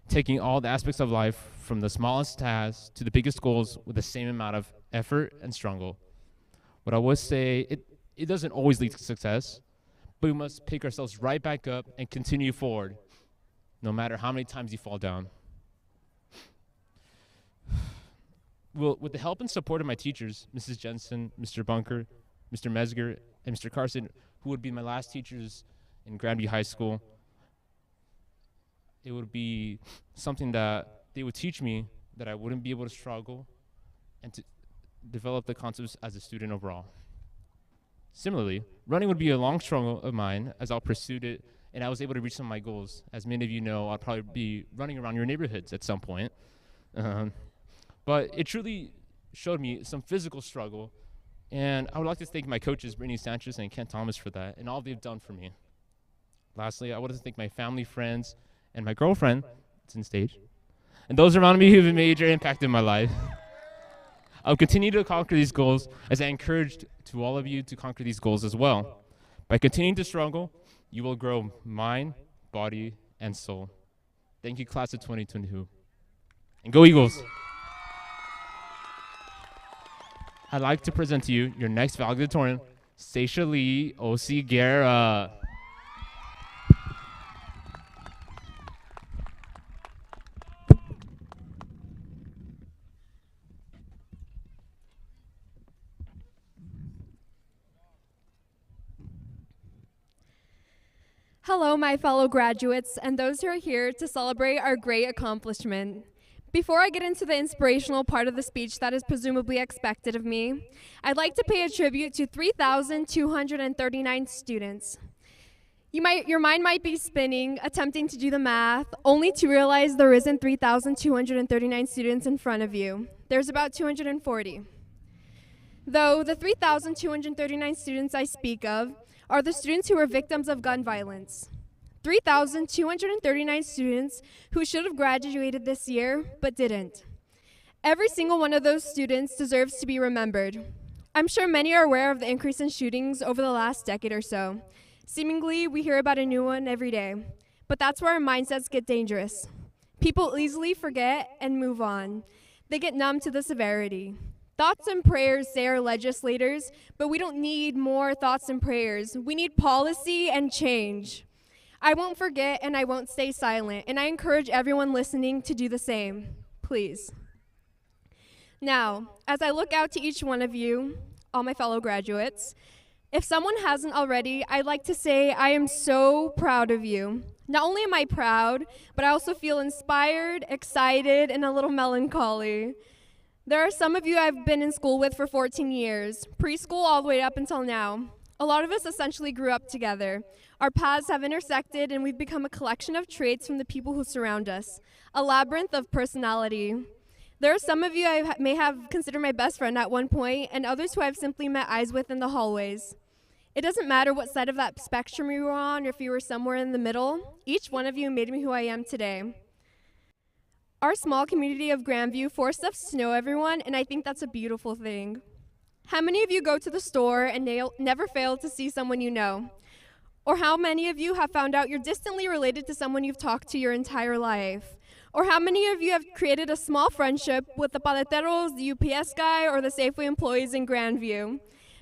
Taking all the aspects of life, from the smallest tasks to the biggest goals, with the same amount of effort and struggle. What I would say, it doesn't always lead to success, but we must pick ourselves right back up and continue forward, no matter how many times you fall down. Well, with the help and support of my teachers, Mrs. Jensen, Mr. Bunker, Mr. Mesger, and Mr. Carson, who would be my last teachers in Grandview High School, it would be something that they would teach me that I wouldn't be able to struggle and to develop the concepts as a student overall. Similarly, running would be a long struggle of mine as I pursued it and I was able to reach some of my goals. As many of you know, I'll probably be running around your neighborhoods at some point. But it truly showed me some physical struggle, and I would like to thank my coaches, Brittany Sanchez and Kent Thomas, for that and all they've done for me. Lastly, I would like to thank my family, friends, and my girlfriend, it's in stage, and those around me who have a major impact in my life. I'll continue to conquer these goals as I encouraged to all of you to conquer these goals as well. By continuing to struggle, you will grow mind, body, and soul. Thank you, class of 2022. And go Eagles! I'd like to present to you your next valedictorian, Stacia Lee Osigera. Hello, my fellow graduates and those who are here to celebrate our great accomplishment. Before I get into the inspirational part of the speech that is presumably expected of me, I'd like to pay a tribute to 3,239 students. Your mind might be spinning, attempting to do the math, only to realize there isn't 3,239 students in front of you. There's about 240. Though the 3,239 students I speak of are the students who were victims of gun violence. 3,239 students who should have graduated this year, but didn't. Every single one of those students deserves to be remembered. I'm sure many are aware of the increase in shootings over the last decade or so. Seemingly, we hear about a new one every day, but that's where our mindsets get dangerous. People easily forget and move on. They get numb to the severity. Thoughts and prayers, say our legislators, but we don't need more thoughts and prayers. We need policy and change. I won't forget and I won't stay silent, and I encourage everyone listening to do the same. Please. Now, as I look out to each one of you, all my fellow graduates, if someone hasn't already, I'd like to say I am so proud of you. Not only am I proud, but I also feel inspired, excited, and a little melancholy. There are some of you I've been in school with for 14 years, preschool all the way up until now. A lot of us essentially grew up together. Our paths have intersected, and we've become a collection of traits from the people who surround us, a labyrinth of personality. There are some of you I may have considered my best friend at one point, and others who I've simply met eyes with in the hallways. It doesn't matter what side of that spectrum you were on, or if you were somewhere in the middle. Each one of you made me who I am today. Our small community of Grandview forced us to know everyone, and I think that's a beautiful thing. How many of you go to the store and never fail to see someone you know? Or how many of you have found out you're distantly related to someone you've talked to your entire life? Or how many of you have created a small friendship with the paleteros, the UPS guy, or the Safeway employees in Grandview?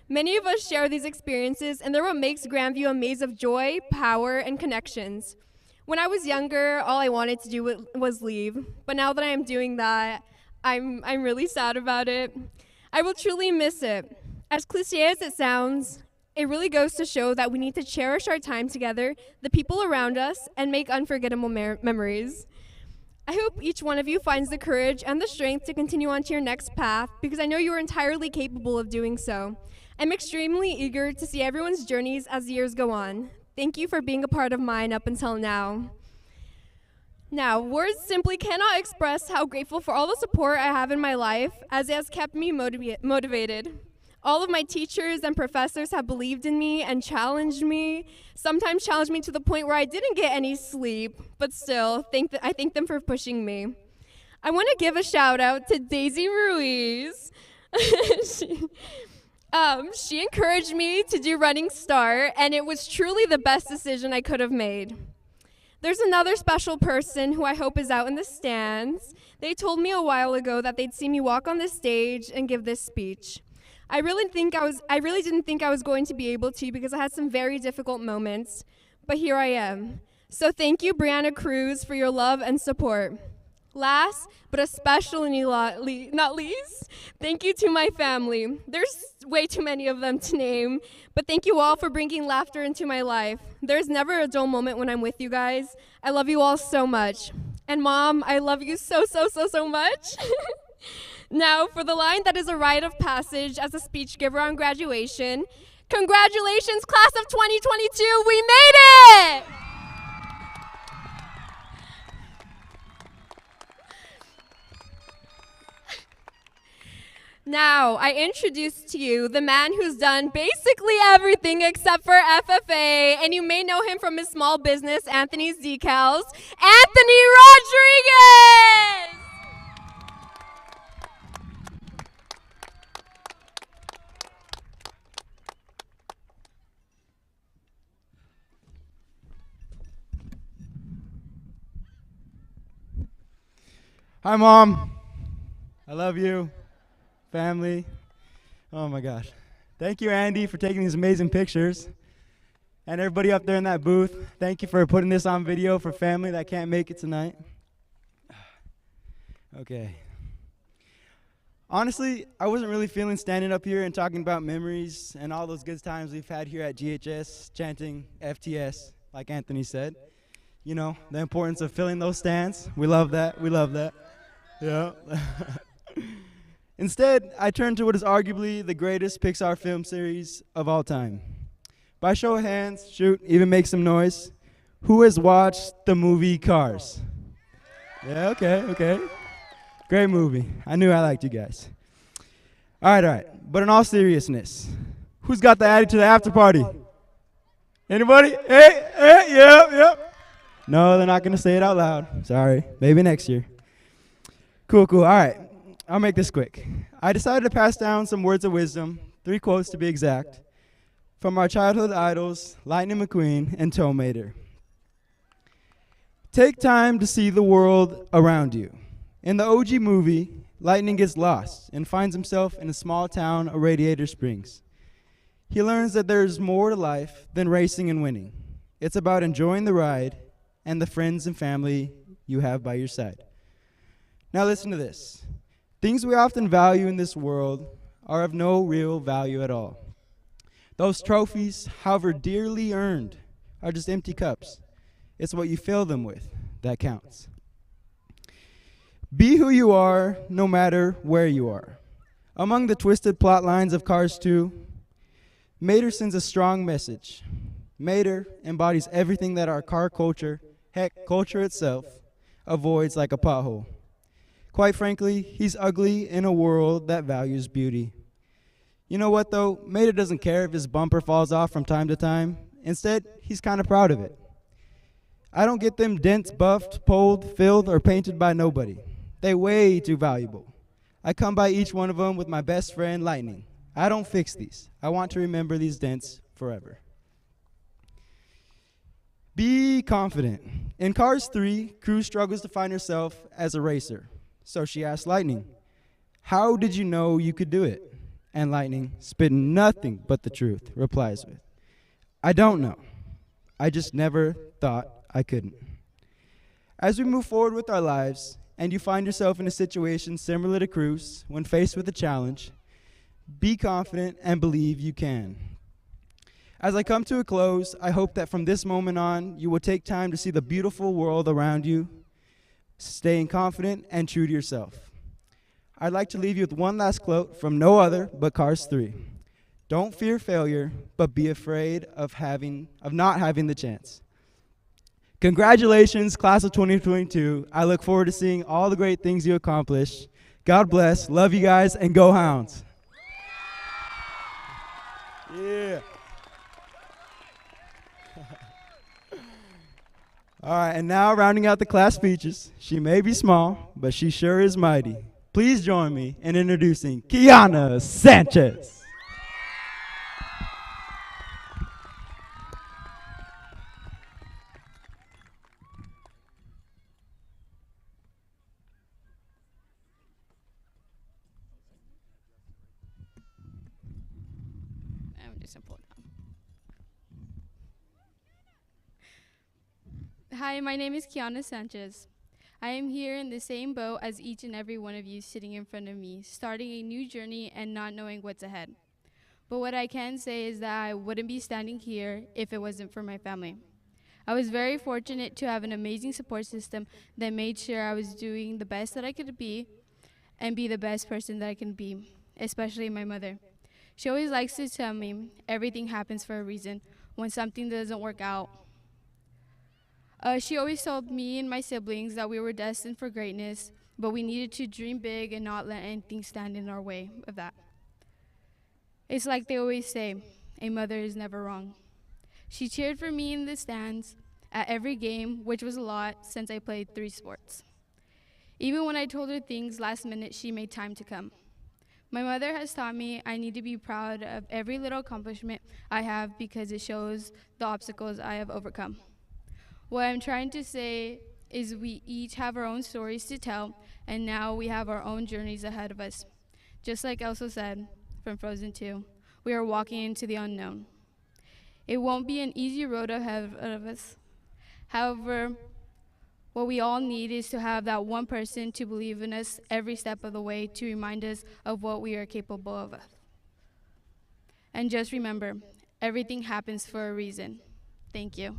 Many of us share these experiences, and they're what makes Grandview a maze of joy, power, and connections. When I was younger, all I wanted to do was leave. But now that I am doing that, I'm really sad about it. I will truly miss it. As cliche as it sounds, it really goes to show that we need to cherish our time together, the people around us, and make unforgettable memories. I hope each one of you finds the courage and the strength to continue on to your next path, because I know you are entirely capable of doing so. I'm extremely eager to see everyone's journeys as the years go on. Thank you for being a part of mine up until now. Now, words simply cannot express how grateful for all the support I have in my life, as it has kept me motivated. All of my teachers and professors have believed in me and challenged me, sometimes challenged me to the point where I didn't get any sleep, but still, I thank them for pushing me. I want to give a shout out to Daisy Ruiz. She encouraged me to do Running Start, and it was truly the best decision I could have made. There's another special person who I hope is out in the stands. They told me a while ago that they'd see me walk on this stage and give this speech. I really didn't think I was going to be able to, because I had some very difficult moments, but here I am. So thank you, Brianna Cruz, for your love and support. Last, but especially not least, thank you to my family. There's way too many of them to name, but thank you all for bringing laughter into my life. There's never a dull moment when I'm with you guys. I love you all so much. And Mom, I love you so much. Now, for the line that is a rite of passage as a speech giver on graduation, congratulations, class of 2022, we made it! Now, I introduce to you the man who's done basically everything except for FFA, and you may know him from his small business, Anthony's Decals, Anthony Rodriguez! Hi, Mom. I love you. Family. Oh my gosh. Thank you, Andy, for taking these amazing pictures. And everybody up there in that booth, thank you for putting this on video for family that can't make it tonight. Okay. Honestly, I wasn't really feeling standing up here and talking about memories and all those good times we've had here at GHS, chanting FTS, like Anthony said. You know, the importance of filling those stands. We love that. We love that. Yeah. Instead, I turned to what is arguably the greatest Pixar film series of all time. By show of hands, shoot, even make some noise. Who has watched the movie Cars? Yeah, okay. Great movie. I knew I liked you guys. All right. But in all seriousness, who's got the attitude to the after party? Anybody? Hey, yep. No, they're not going to say it out loud. Sorry. Maybe next year. Cool. All right. I'll make this quick. I decided to pass down some words of wisdom, 3 quotes to be exact, from our childhood idols, Lightning McQueen and Tow Mater. Take time to see the world around you. In the OG movie, Lightning gets lost and finds himself in a small town of Radiator Springs. He learns that there's more to life than racing and winning. It's about enjoying the ride and the friends and family you have by your side. Now listen to this. Things we often value in this world are of no real value at all. Those trophies, however dearly earned, are just empty cups. It's what you fill them with that counts. Be who you are, no matter where you are. Among the twisted plot lines of Cars 2, Mater sends a strong message. Mater embodies everything that our car culture, heck, culture itself, avoids like a pothole. Quite frankly, he's ugly in a world that values beauty. You know what though? Mater doesn't care if his bumper falls off from time to time. Instead, he's kind of proud of it. I don't get them dents buffed, poled, filled, or painted by nobody. They're way too valuable. I come by each one of them with my best friend, Lightning. I don't fix these. I want to remember these dents forever. Be confident. In Cars 3, Cruz struggles to find herself as a racer. So she asks Lightning, "How did you know you could do it?" And Lightning, spitting nothing but the truth, replies with, "I don't know. I just never thought I couldn't." As we move forward with our lives, and you find yourself in a situation similar to Cruz when faced with a challenge, be confident and believe you can. As I come to a close, I hope that from this moment on, you will take time to see the beautiful world around you, staying confident and true to yourself. I'd like to leave you with one last quote from no other but Cars 3. Don't fear failure, but be afraid of not having the chance. Congratulations, class of 2022. I look forward to seeing all the great things you accomplish. God bless, love you guys, and go Hounds. Yeah. All right, and now rounding out the class speeches, she may be small, but she sure is mighty. Please join me in introducing Kiana Sanchez. Hi, my name is Kiana Sanchez. I am here in the same boat as each and every one of you sitting in front of me, starting a new journey and not knowing what's ahead. But what I can say is that I wouldn't be standing here if it wasn't for my family. I was very fortunate to have an amazing support system that made sure I was doing the best that I could be and be the best person that I can be, especially my mother. She always likes to tell me everything happens for a reason. When something doesn't work out, she always told me and my siblings that we were destined for greatness, but we needed to dream big and not let anything stand in our way of that. It's like they always say, a mother is never wrong. She cheered for me in the stands at every game, which was a lot since I played 3 sports. Even when I told her things last minute, she made time to come. My mother has taught me I need to be proud of every little accomplishment I have because it shows the obstacles I have overcome. What I'm trying to say is we each have our own stories to tell, and now we have our own journeys ahead of us. Just like Elsa said from Frozen 2, we are walking into the unknown. It won't be an easy road ahead of us. However, what we all need is to have that one person to believe in us every step of the way to remind us of what we are capable of. And just remember, everything happens for a reason. Thank you.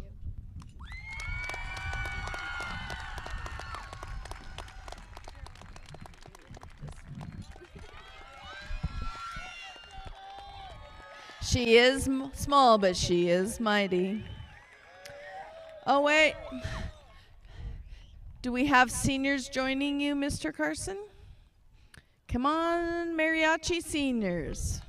She is small, but she is mighty. Oh, wait. Do we have seniors joining you, Mr. Carson? Come on, Mariachi seniors.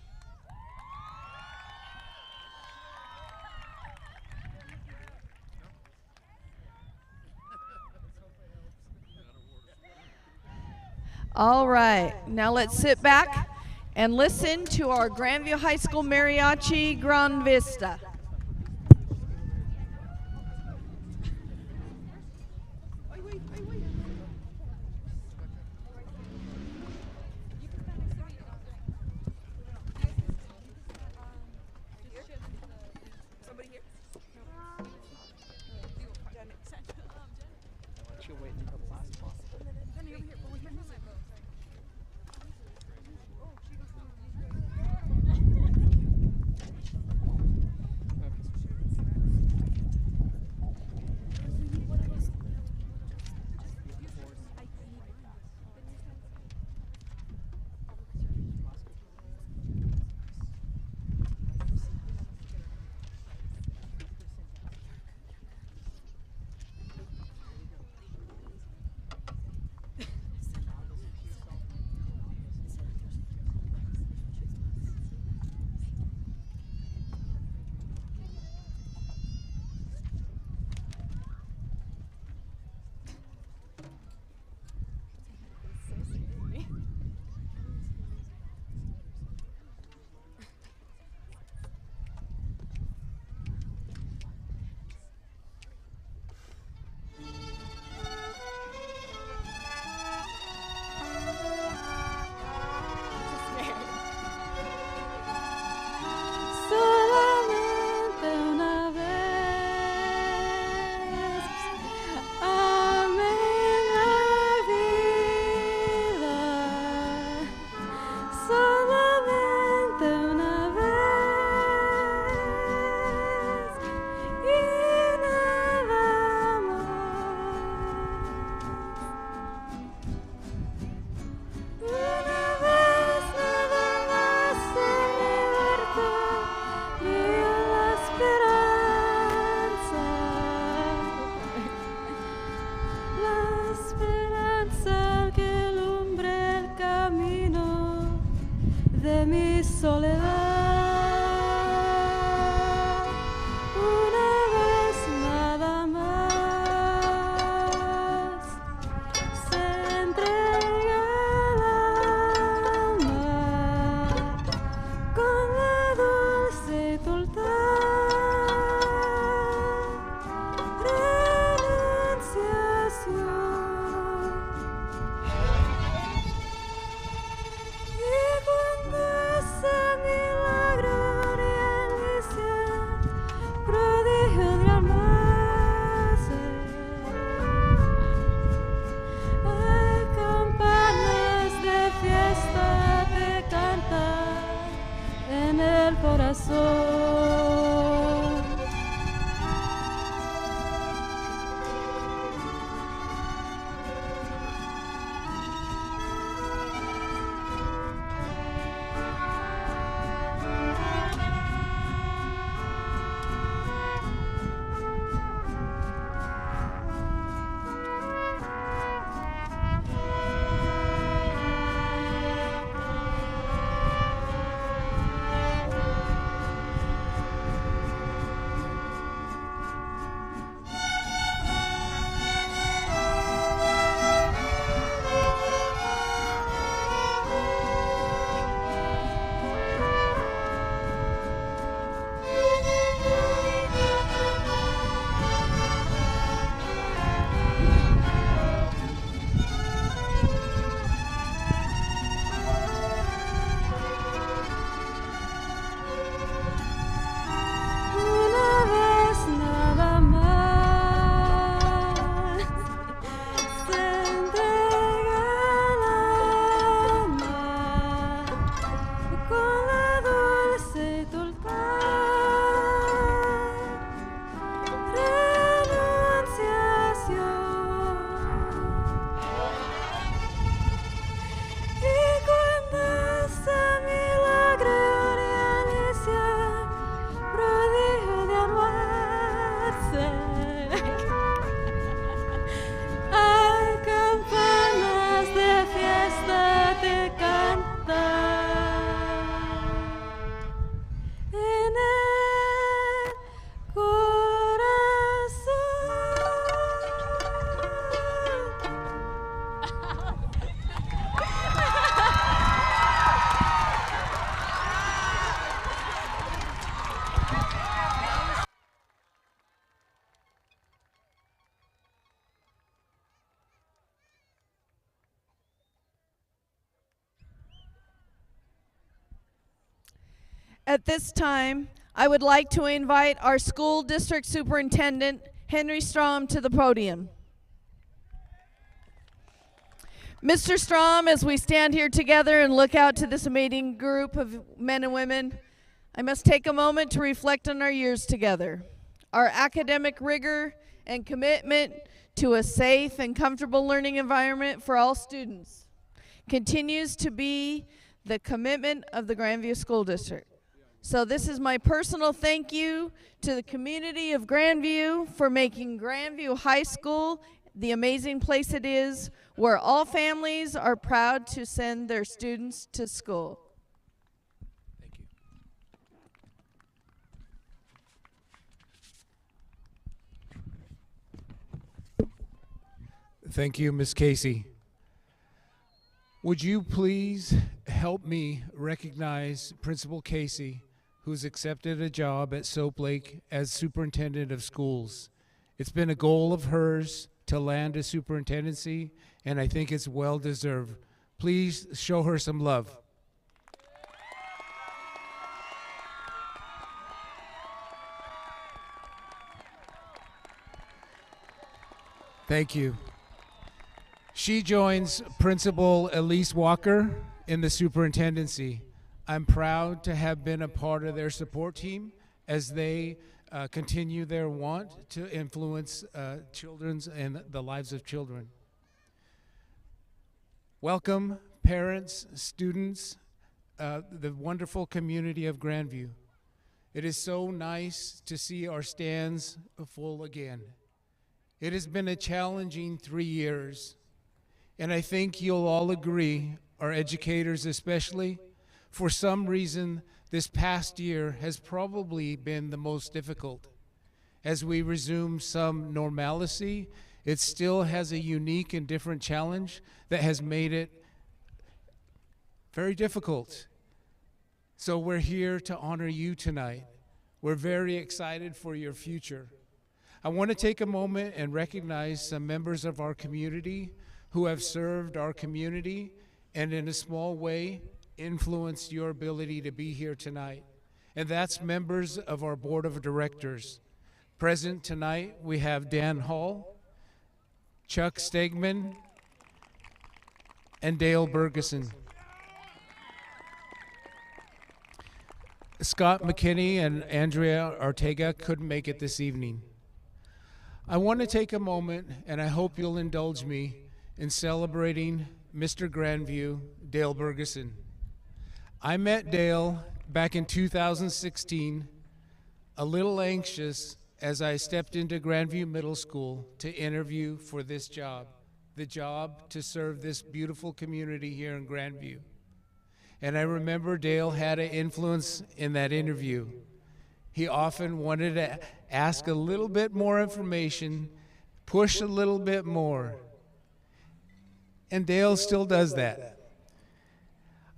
All right, now let's sit back and listen to our Grandview High School Mariachi Gran Vista. At this time, I would like to invite our school district superintendent, Henry Strom, to the podium. Mr. Strom, as we stand here together and look out to this amazing group of men and women, I must take a moment to reflect on our years together. Our academic rigor and commitment to a safe and comfortable learning environment for all students continues to be the commitment of the Grandview School District. So this is my personal thank you to the community of Grandview for making Grandview High School the amazing place it is, where all families are proud to send their students to school. Thank you. Thank you, Ms. Casey. Would you please help me recognize Principal Casey, who's accepted a job at Soap Lake as Superintendent of Schools. It's been a goal of hers to land a superintendency, and I think it's well deserved. Please show her some love. Thank you. She joins Principal Elise Walker in the superintendency. I'm proud to have been a part of their support team as they continue their want to influence children's and the lives of children. Welcome, parents, students, the wonderful community of Grandview. It is so nice to see our stands full again. It has been a challenging 3 years, and I think you'll all agree, our educators especially, for some reason, this past year has probably been the most difficult. As we resume some normalcy, it still has a unique and different challenge that has made it very difficult. So we're here to honor you tonight. We're very excited for your future. I want to take a moment and recognize some members of our community who have served our community and in a small way influenced your ability to be here tonight. And that's members of our board of directors. Present tonight, we have Dan Hall, Chuck Stegman, and Dale Bergeson. Scott McKinney and Andrea Ortega couldn't make it this evening. I want to take a moment, and I hope you'll indulge me in celebrating Mr. Grandview, Dale Bergeson. I met Dale back in 2016, a little anxious as I stepped into Grandview Middle School to interview for this job, the job to serve this beautiful community here in Grandview. And I remember Dale had an influence in that interview. He often wanted to ask a little bit more information, push a little bit more. And Dale still does that.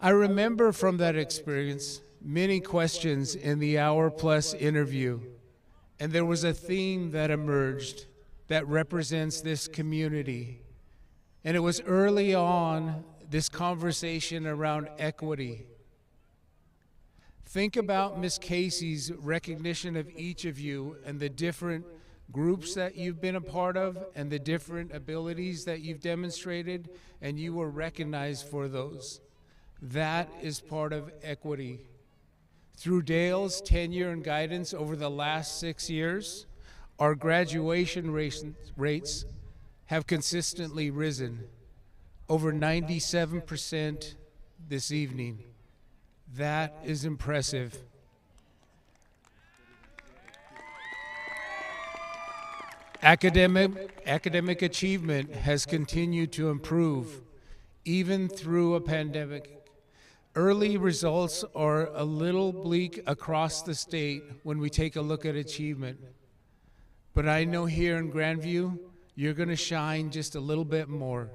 I remember from that experience many questions in the hour-plus interview, and there was a theme that emerged that represents this community. And it was early on this conversation around equity. Think about Ms. Casey's recognition of each of you and the different groups that you've been a part of and the different abilities that you've demonstrated, and you were recognized for those. That is part of equity. Through Dale's tenure and guidance over the last 6 years, our graduation rates have consistently risen, over 97% this evening. That is impressive. Academic achievement has continued to improve, even through a pandemic. Early results are a little bleak across the state when we take a look at achievement. But I know here in Grandview, you're going to shine just a little bit more.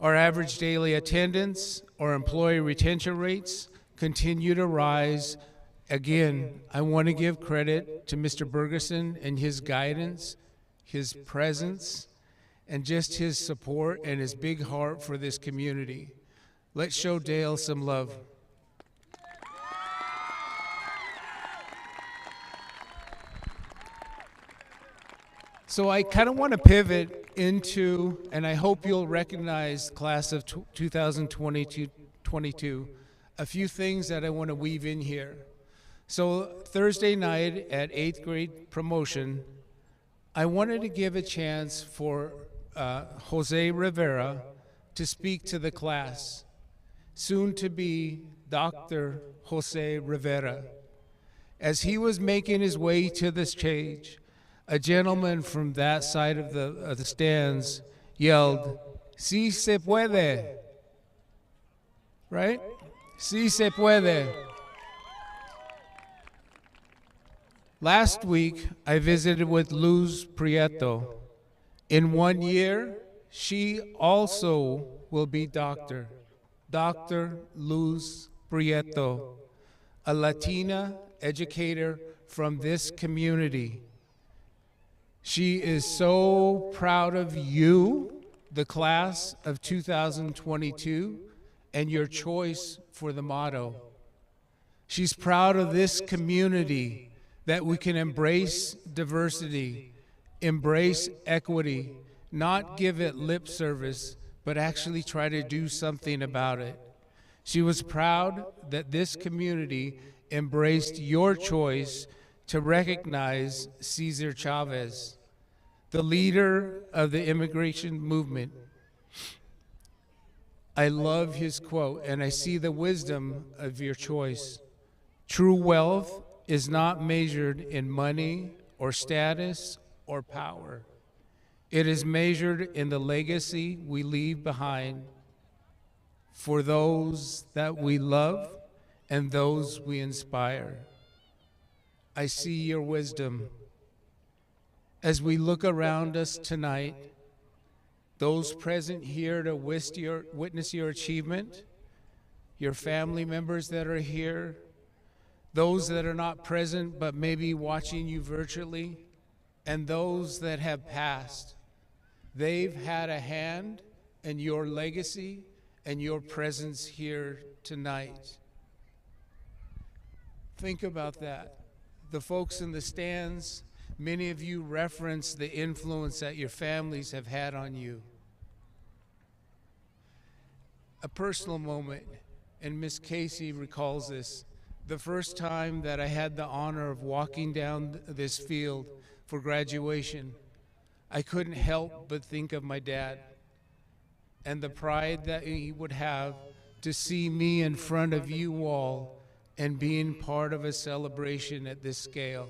Our average daily attendance, our employee retention rates continue to rise. Again, I want to give credit to Mr. Bergeson and his guidance, his presence, and just his support and his big heart for this community. Let's show Dale some love. So I kind of want to pivot into, and I hope you'll recognize class of 2022, a few things that I want to weave in here. So Thursday night at 8th grade promotion, I wanted to give a chance for Jose Rivera to speak to the class, soon to be Dr. Jose Rivera. As he was making his way to the stage, a gentleman from that side of the stands yelled, "Si se puede," right? "Si se puede." Last week, I visited with Luz Prieto. In 1 year, she also will be Dr. Luz Prieto, a Latina educator from this community. She is so proud of you, the class of 2022, and your choice for the motto. She's proud of this community, that we can embrace diversity, embrace equity, not give it lip service, but actually try to do something about it. She was proud that this community embraced your choice to recognize Cesar Chavez, the leader of the immigration movement. I love his quote, and I see the wisdom of your choice. True wealth is not measured in money or status or power. It is measured in the legacy we leave behind for those that we love and those we inspire. I see your wisdom. As we look around us tonight, those present here to witness your achievement, your family members that are here, those that are not present but maybe watching you virtually, and those that have passed, they've had a hand in your legacy and your presence here tonight. Think about that. The folks in the stands, many of you reference the influence that your families have had on you. A personal moment, and Miss Casey recalls this, the first time that I had the honor of walking down this field for graduation, I couldn't help but think of my dad and the pride that he would have to see me in front of you all and being part of a celebration at this scale.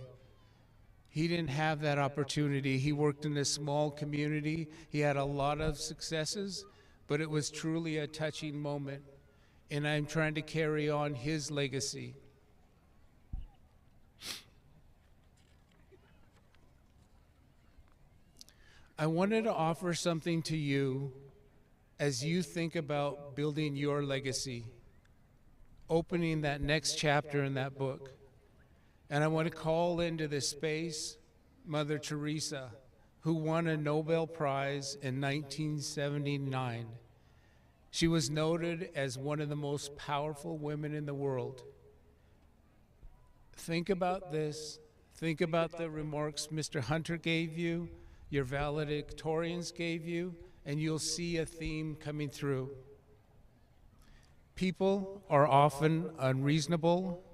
He didn't have that opportunity. He worked in a small community. He had a lot of successes, but it was truly a touching moment, and I'm trying to carry on his legacy. I wanted to offer something to you as you think about building your legacy, opening that next chapter in that book. And I want to call into this space Mother Teresa, who won a Nobel Prize in 1979. She was noted as one of the most powerful women in the world. Think about this. Think about the remarks Mr. Hunter gave you, your valedictorians gave you, and you'll see a theme coming through. People are often unreasonable,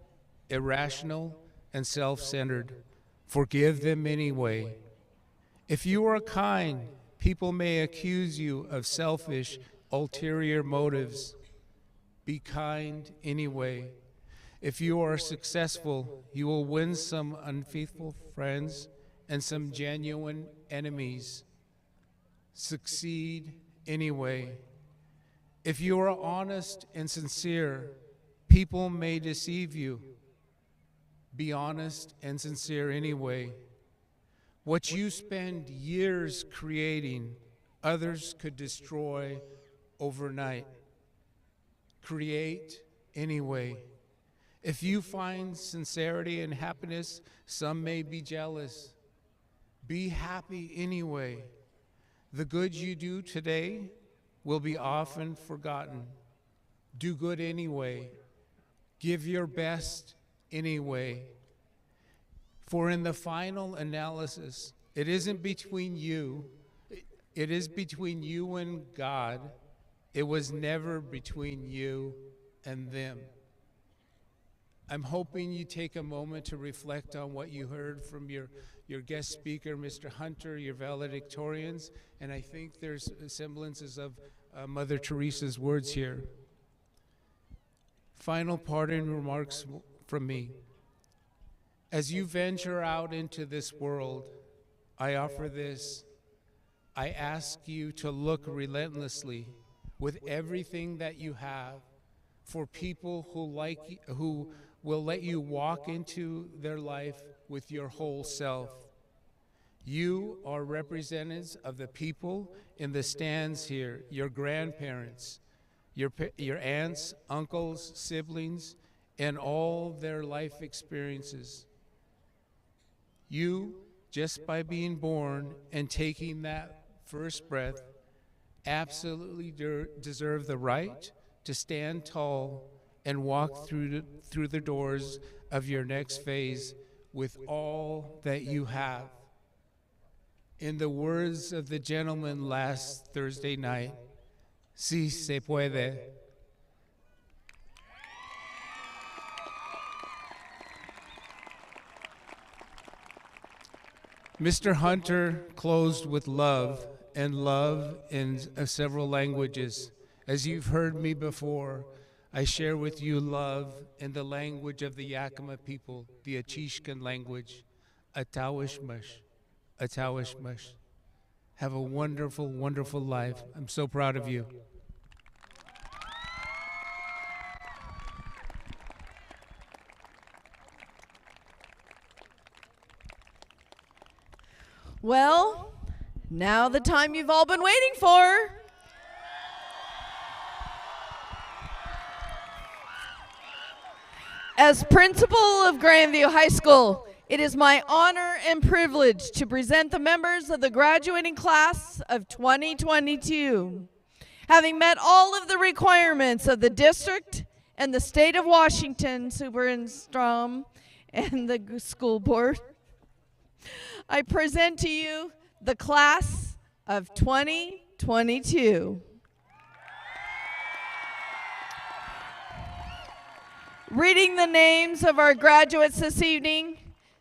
irrational, and self-centered. Forgive them anyway. If you are kind, people may accuse you of selfish, ulterior motives. Be kind anyway. If you are successful, you will win some unfaithful friends and some genuine enemies. Succeed anyway. If you are honest and sincere, people may deceive you. Be honest and sincere anyway. What you spend years creating, others could destroy overnight. Create anyway. If you find sincerity and happiness, some may be jealous. Be happy anyway. The good you do today will be often forgotten. Do good anyway. Give your best anyway. For in the final analysis, It isn't between you. It is between you and God. It was never between you and them. I'm hoping you take a moment to reflect on what you heard from your guest speaker, Mr. Hunter, your valedictorians, and I think there's semblances of Mother Teresa's words here. Final parting remarks from me. As you venture out into this world, I offer this. I ask you to look relentlessly with everything that you have for people who will let you walk into their life with your whole self. You are representatives of the people in the stands here, your grandparents, your aunts, uncles, siblings, and all their life experiences. You, just by being born and taking that first breath, absolutely deserve the right to stand tall and walk through the doors of your next phase with all that you have. In the words of the gentleman last Thursday night, sí se puede. Mr. Hunter closed with love, and love in several languages. As you've heard me before, I share with you love in the language of the Yakima people, the Achishkan language, Atawishmush, Atawishmush. Have a wonderful, wonderful life. I'm so proud of you. Well, now the time you've all been waiting for. As principal of Grandview High School, it is my honor and privilege to present the members of the graduating class of 2022. Having met all of the requirements of the district and the state of Washington, Superintendent, and the school board, I present to you the class of 2022. Reading the names of our graduates this evening,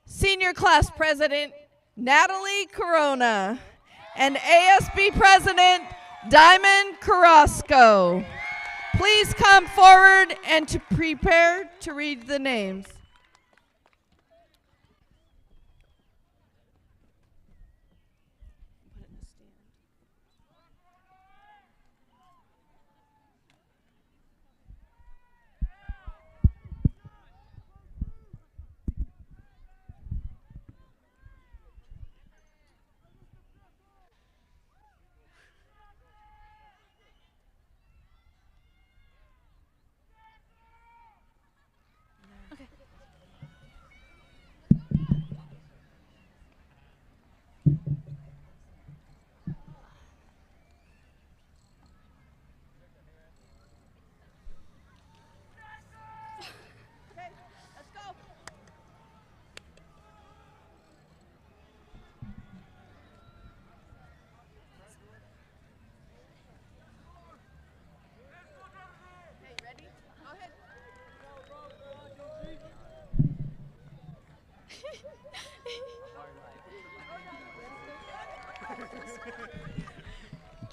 Senior Class President Natalie Corona and ASB President Diamond Carrasco. Please come forward and to prepare to read the names.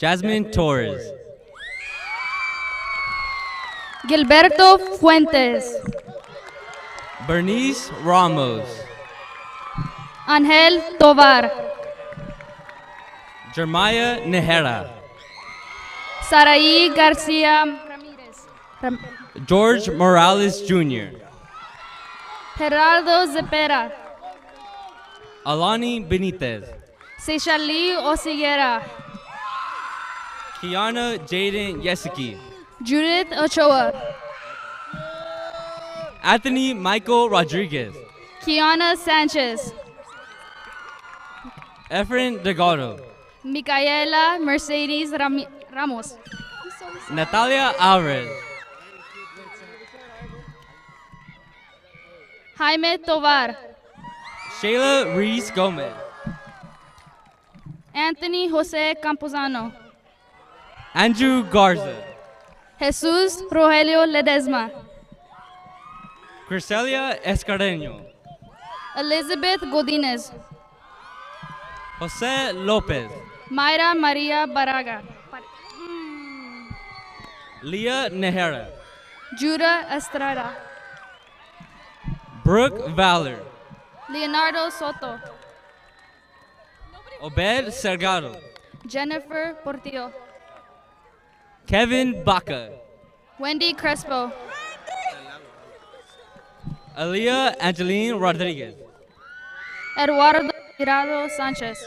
Jasmine Torres. Gilberto Fuentes. Bernice Ramos. Angel Tovar. Jeremiah Nehera. Saraí Garcia Ramirez. George Morales Jr. Gerardo Zepera. Alani Benitez. Seychali Osiguera. Kiana Jaden Yesiki. Judith Ochoa. Anthony Michael Rodriguez. Kiana Sanchez. Efren Delgado. Micaela Mercedes Ramos. Natalia Alvarez. Jaime Tovar. Shayla Reese Gomez. Anthony Jose Camposano. Andrew Garza. Jesus Rogelio Ledesma. Criselia Escareño. Elizabeth Godinez. Jose Lopez. Mayra Maria Baraga. Leah Nehera. Judah Estrada. Brooke Valor. Leonardo Soto. Obed Sergado. Jennifer Portillo. Kevin Baca. Wendy Crespo. Aaliyah Angeline Rodriguez. Eduardo Tirado Sanchez.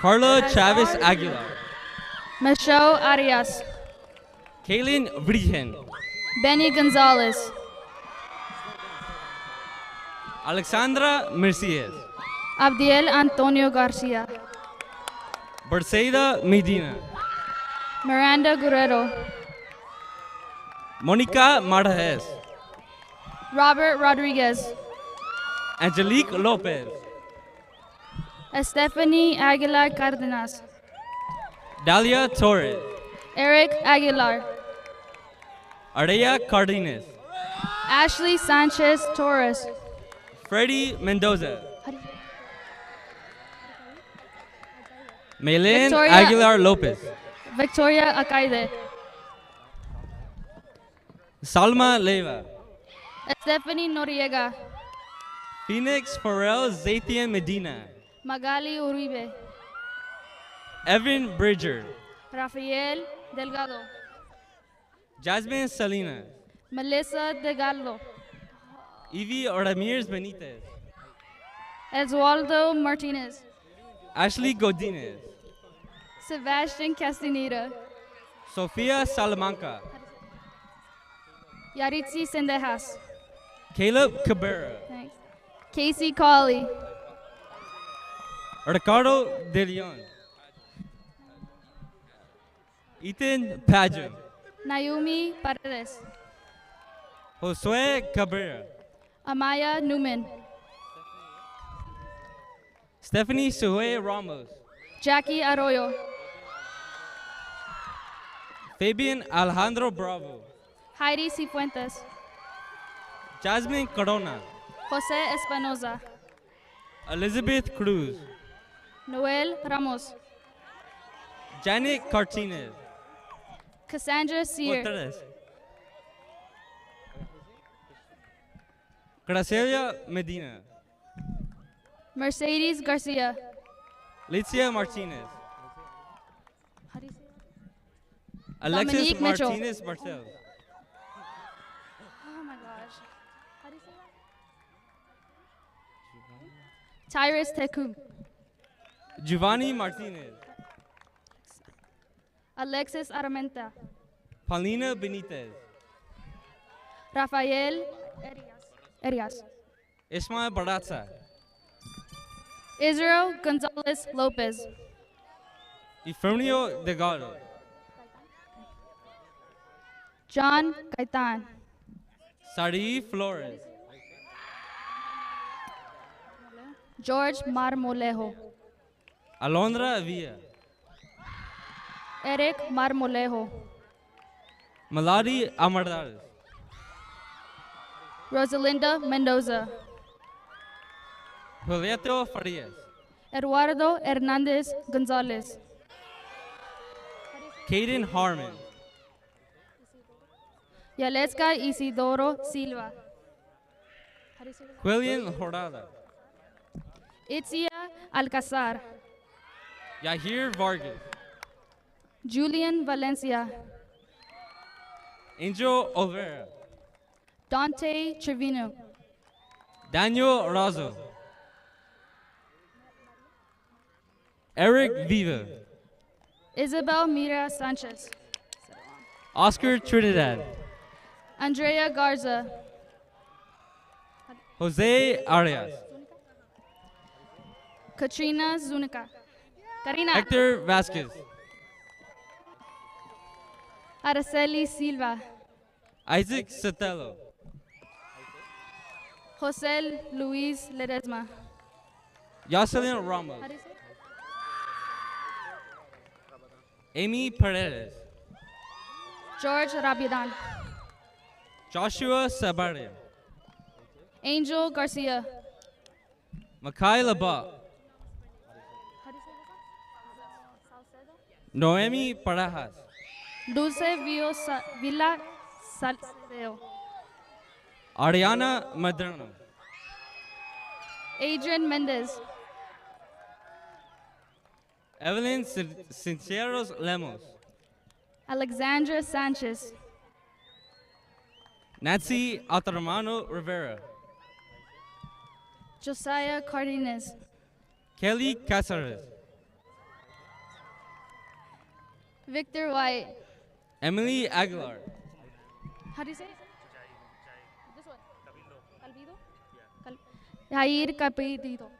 Carla Chavez Aguilar. Michelle Arias. Kaylin Virgen. Benny Gonzalez. Alexandra Merciez. Abdiel Antonio Garcia. Berseida Medina. Miranda Guerrero. Monica Marquez. Robert Rodriguez. Angelique Lopez. Stephanie Aguilar Cardenas. Dalia Torres. Eric Aguilar. Araya Cardenas. Ashley Sanchez Torres. Freddie Mendoza. Maylin Victoria- Aguilar Lopez. Victoria Akaide. Salma Leva. Stephanie Noriega. Phoenix Farrell Zathian Medina. Magali Uribe. Evan Bridger. Rafael Delgado. Jasmine Salinas. Melissa Delgado. Evie Ramirez Benitez. Eduardo Martinez. Ashley Godinez. Sebastian Castaneda. Sofia Salamanca. Yaritzi Sendejas. Caleb Cabrera. Thanks. Casey Colley. Ricardo De Leon. Ethan Pageant. Naomi Paredes. Josue Cabrera. Amaya Newman. Stephanie Sue Ramos. Jackie Arroyo. Fabian Alejandro Bravo. Heidi Cifuentes. Jasmine Corona. Jose Espinoza. Elizabeth Cruz. Noel Ramos. Janet Cartinez. Cassandra Sear. Otra Graciela Medina. Mercedes Garcia. Licia Martinez. Alexis Dominique Mitchell. Martinez Bartel. Oh my gosh. How do you say that? Tyrus Teku. Giovanni Martinez. Alexis Aramenta. Paulina Benitez. Rafael Arias. Ismael Baratza. Israel Gonzalez Lopez. Efernio Delgado. John Gaitan. Sari Flores. George Marmolejo. Alondra Villa. Eric Marmolejo. Melody Amardares. Rosalinda Mendoza. Julieta Farias. Eduardo Hernandez Gonzalez. Caden Harmon. Yaleska Isidoro Silva. Quillian Horada. Itzia Alcazar. Yahir Vargas. Julian Valencia. Angel Olvera. Dante Trevino. Daniel Razo. Eric Viva. Isabel Mira Sanchez. Oscar Trinidad. Andrea Garza. Jose Arias. Katrina Zunica. Karina. Hector Vasquez. Araceli Silva. Isaac Sotelo. Jose Luis Ledesma. Jocelyn Ramos. Amy Paredes. George Rabidan. Joshua Sabaria. Angel Garcia. Makai Laba. Noemi Parajas. Dulce Villa Salcedo. Ariana Madrano. Adrian Mendez. Evelyn Sinceros Lemos. Alexandra Sanchez. Nancy Altaramano Rivera. Josiah Cardenas. Kelly Casares. Victor White. Emily Aguilar. How do you say it? This one. Calvido? Jair Capito.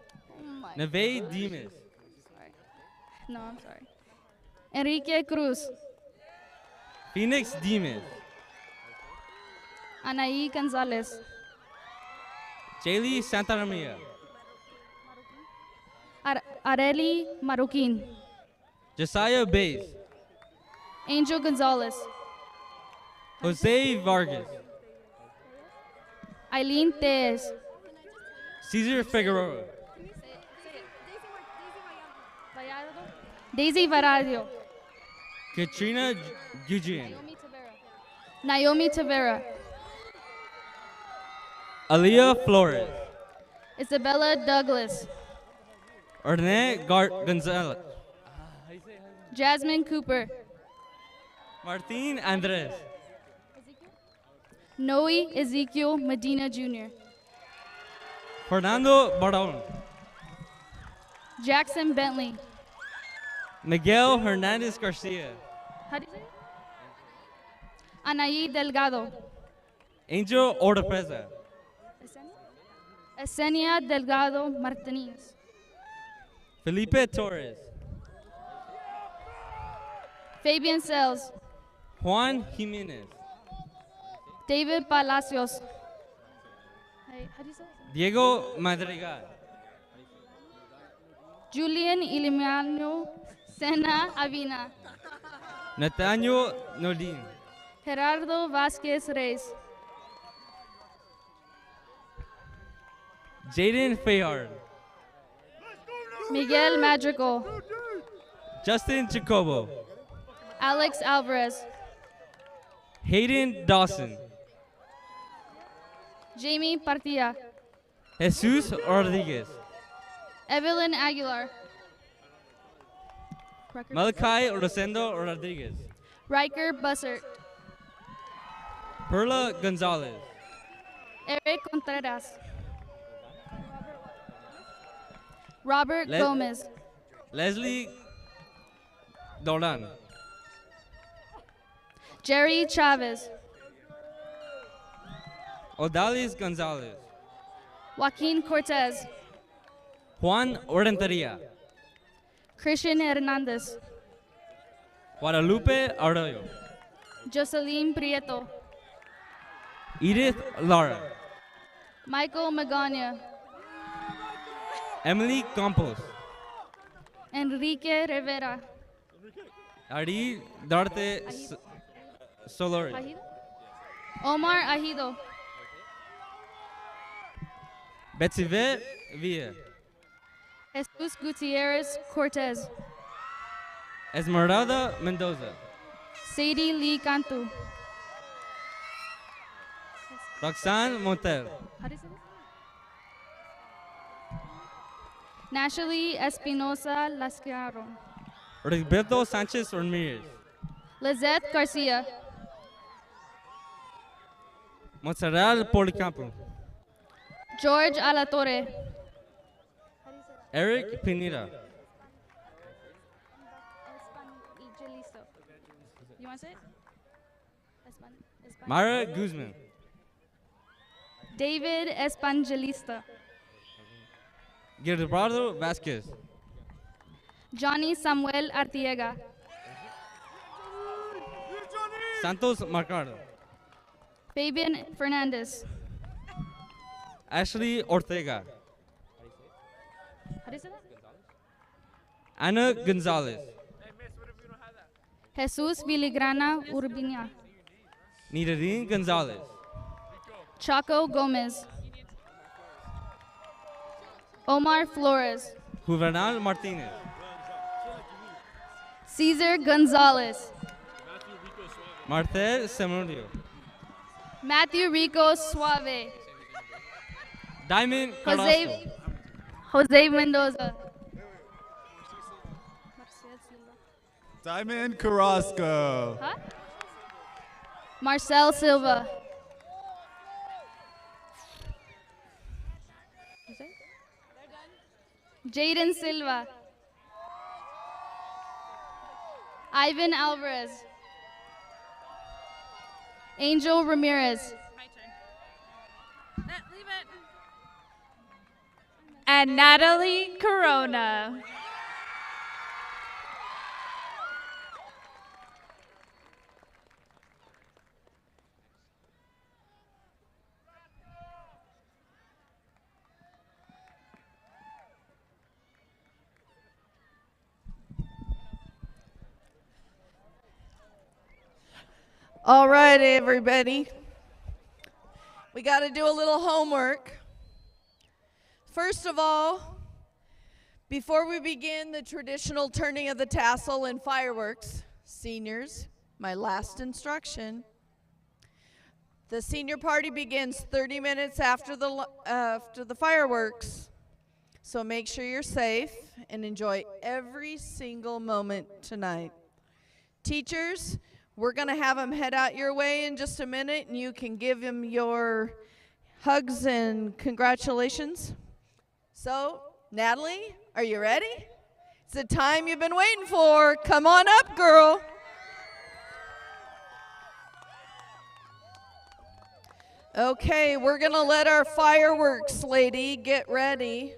Neve Dimas. No, I'm sorry. Enrique Cruz. Phoenix Dimas. Anaí Gonzalez. Jaylee Santaramia. Areli Maruquin. Josiah Bays. Angel Gonzalez. Jose Vargas. Eileen Tez. Caesar Figueroa. Daisy Varadio. Katrina Gujian. Naomi Tavera. Aaliyah Flores. Isabella Douglas. Ornette Gonzalez. Jasmine Cooper. Martin Andres. Noe Ezekiel Medina Jr. Fernando Baron. Jackson Bentley. Miguel Hernandez Garcia. How do you say it? Anaí Delgado. Angel Ortepeza. Esenia Delgado Martinez. Felipe Torres. Fabian Sales. Juan Jimenez. David Palacios. How do you say it? Diego Madrigal. Julian Ilimano Sena Avina. Nathaniel Nodin. Gerardo Vasquez Reyes. Jaden Fayard. Miguel Madrigal. Justin Jacobo. Alex Alvarez. Hayden Dawson. Jamie Partilla. Jesus Rodriguez. Evelyn Aguilar. Malachi Rosendo Rodriguez. Riker Bussert. Perla Gonzalez. Eric Contreras. Robert Gomez. Leslie Dolan. Jerry Chavez. Odalis Gonzalez. Joaquin Cortez. Juan Ordenteria. Christian Hernandez. Guadalupe Arroyo. Jocelyn Prieto. Edith Lara. Michael Magana. Emily Campos. Enrique Rivera. Ari Darte Solori. Ajido? Omar Ajido. Betsyve Villa. Jesus Gutierrez Cortez. Esmeralda Mendoza. Sadie Lee Cantu. Roxanne Montel. How do you say this? Natalie Espinosa Lascaro. Roberto Sanchez Ramirez. Lizette Garcia. Montserrat Policampo. George Alatorre. Eric Pineda. You want to say it? Mara Guzman. David Espangelista. Gilberto Vasquez. Johnny Samuel Artiega. Santos Mercado. Fabian Fernandez. Ashley Ortega. How do you say that? Anna Gonzalez. Jesus Viligrana Urbina. Nidarin Gonzalez. Chaco Gomez. Omar Flores. Juvenal Martinez. Cesar Gonzalez. Martel Semudio. Matthew Rico Suave. Diamond Carrasco. Jose Mendoza. Diamond Carrasco. Huh? Marcel Silva. Jaden Silva. Ivan Alvarez. Angel Ramirez. And Natalie Corona. All right, everybody. We got to do a little homework. First of all, before we begin the traditional turning of the tassel and fireworks, seniors, my last instruction. The senior party begins 30 minutes after the fireworks. So make sure you're safe and enjoy every single moment tonight. Teachers, we're going to have them head out your way in just a minute, and you can give them your hugs and congratulations. So, Natalie, are you ready? It's the time you've been waiting for. Come on up, girl. Okay, we're going to let our fireworks lady get ready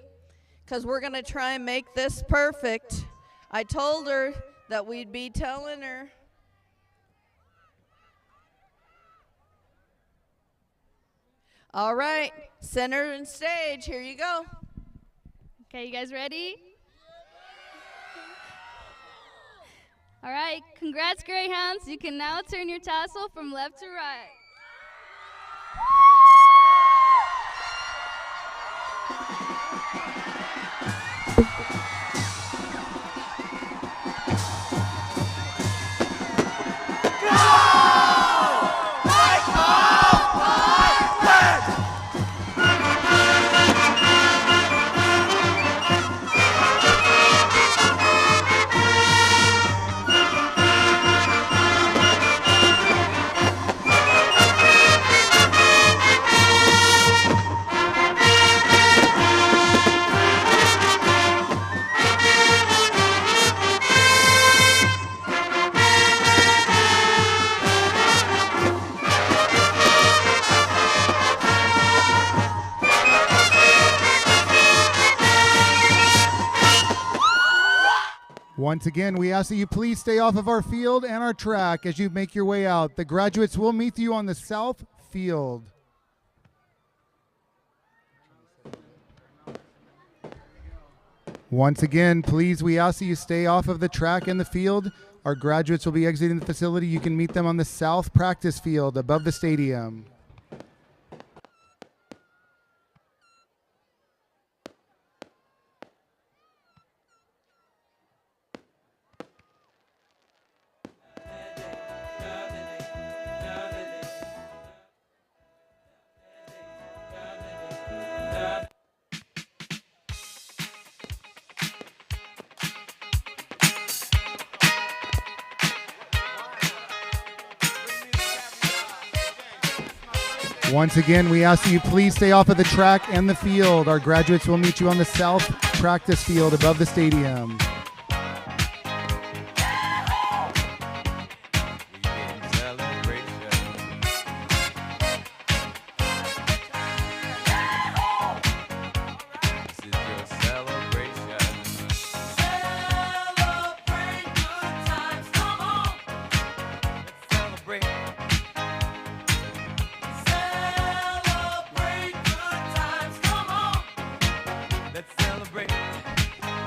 because we're going to try and make this perfect. I told her that we'd be telling her. All right, center and stage, here you go. Okay, you guys ready? All right, congrats, Greyhounds. You can now turn your tassel from left to right. Once again, we ask that you please stay off of our field and our track as you make your way out. The graduates will meet you on the south field. Once again, please, we ask that you stay off of the track and the field. Our graduates will be exiting the facility. You can meet them on the south practice field above the stadium. Once again, we ask that you please stay off of the track and the field. Our graduates will meet you on the south practice field above the stadium.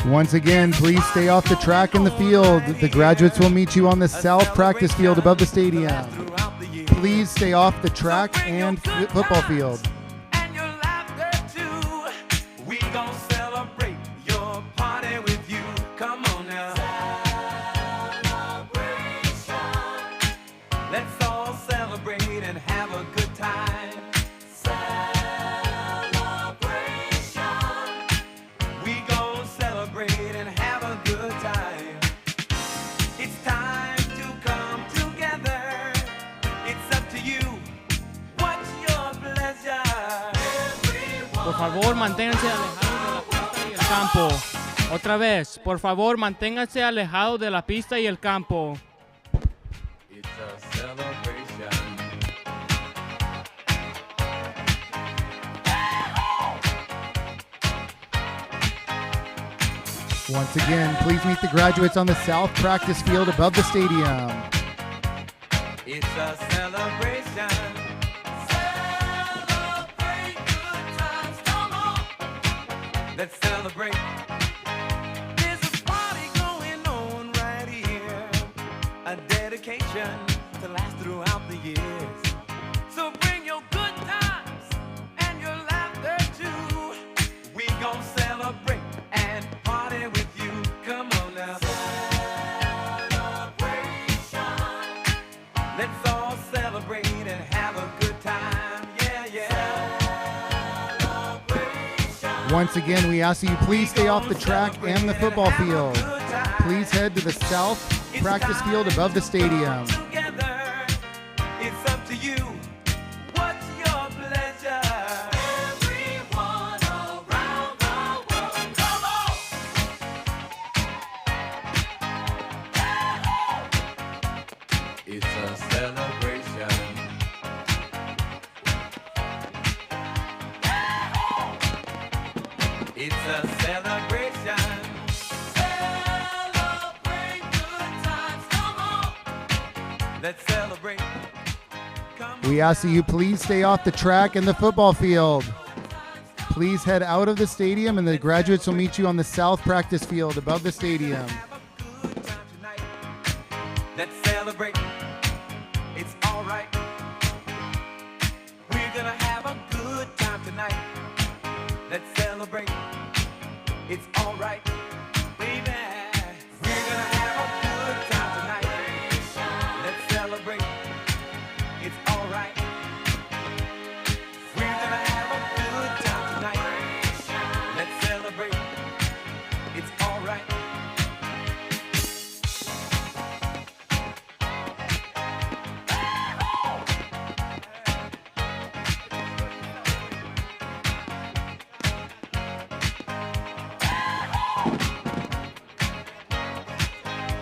Once again, please stay off the track and the field. The graduates will meet you on the south practice field above the stadium. Please stay off the track and football field. We gon' celebrate your party with you. Come on now. Celebration. Let's all celebrate and have a good time. Celebration. We gon' celebrate and have a good time. It's time to come together. It's up to you. What's your pleasure? Por favor, manténganse alejados de la pista y el campo. Otra vez, por favor, manténganse alejados de la pista y el campo. It's a celebration. Once again, please meet the graduates on the south practice field above the stadium. It's a celebration. Celebrate good times, come on. Let's celebrate. There's a party going on right here. A dedication to last throughout the years. So bring your good times and your laughter too. We gon' celebrate and party with you. Come on now. Let's all celebrate and have a good time. Yeah, yeah. Once again, we ask that you please stay off the track and the football field. Please head to the south practice field above the stadium. Together, it's up to you. What's your pleasure? Everyone around the world, come on. It's a celebration. It's a celebration. Celebrate good times. Come on. Let's celebrate. We ask that you please stay off the track and the football field. Please head out of the stadium and the graduates will meet you on the south practice field above the stadium. Let's celebrate. It's all right. We're gonna have a good time tonight. Let's celebrate. It's all right, baby. We're gonna have a good time tonight. Let's celebrate. It's all right. We're gonna have a good time tonight. Let's celebrate. It's all right.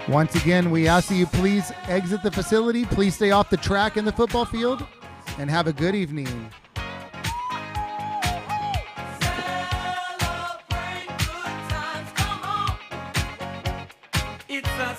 Once again, we ask that you please exit the facility. Please stay off the track and the football field and have a good evening. It's a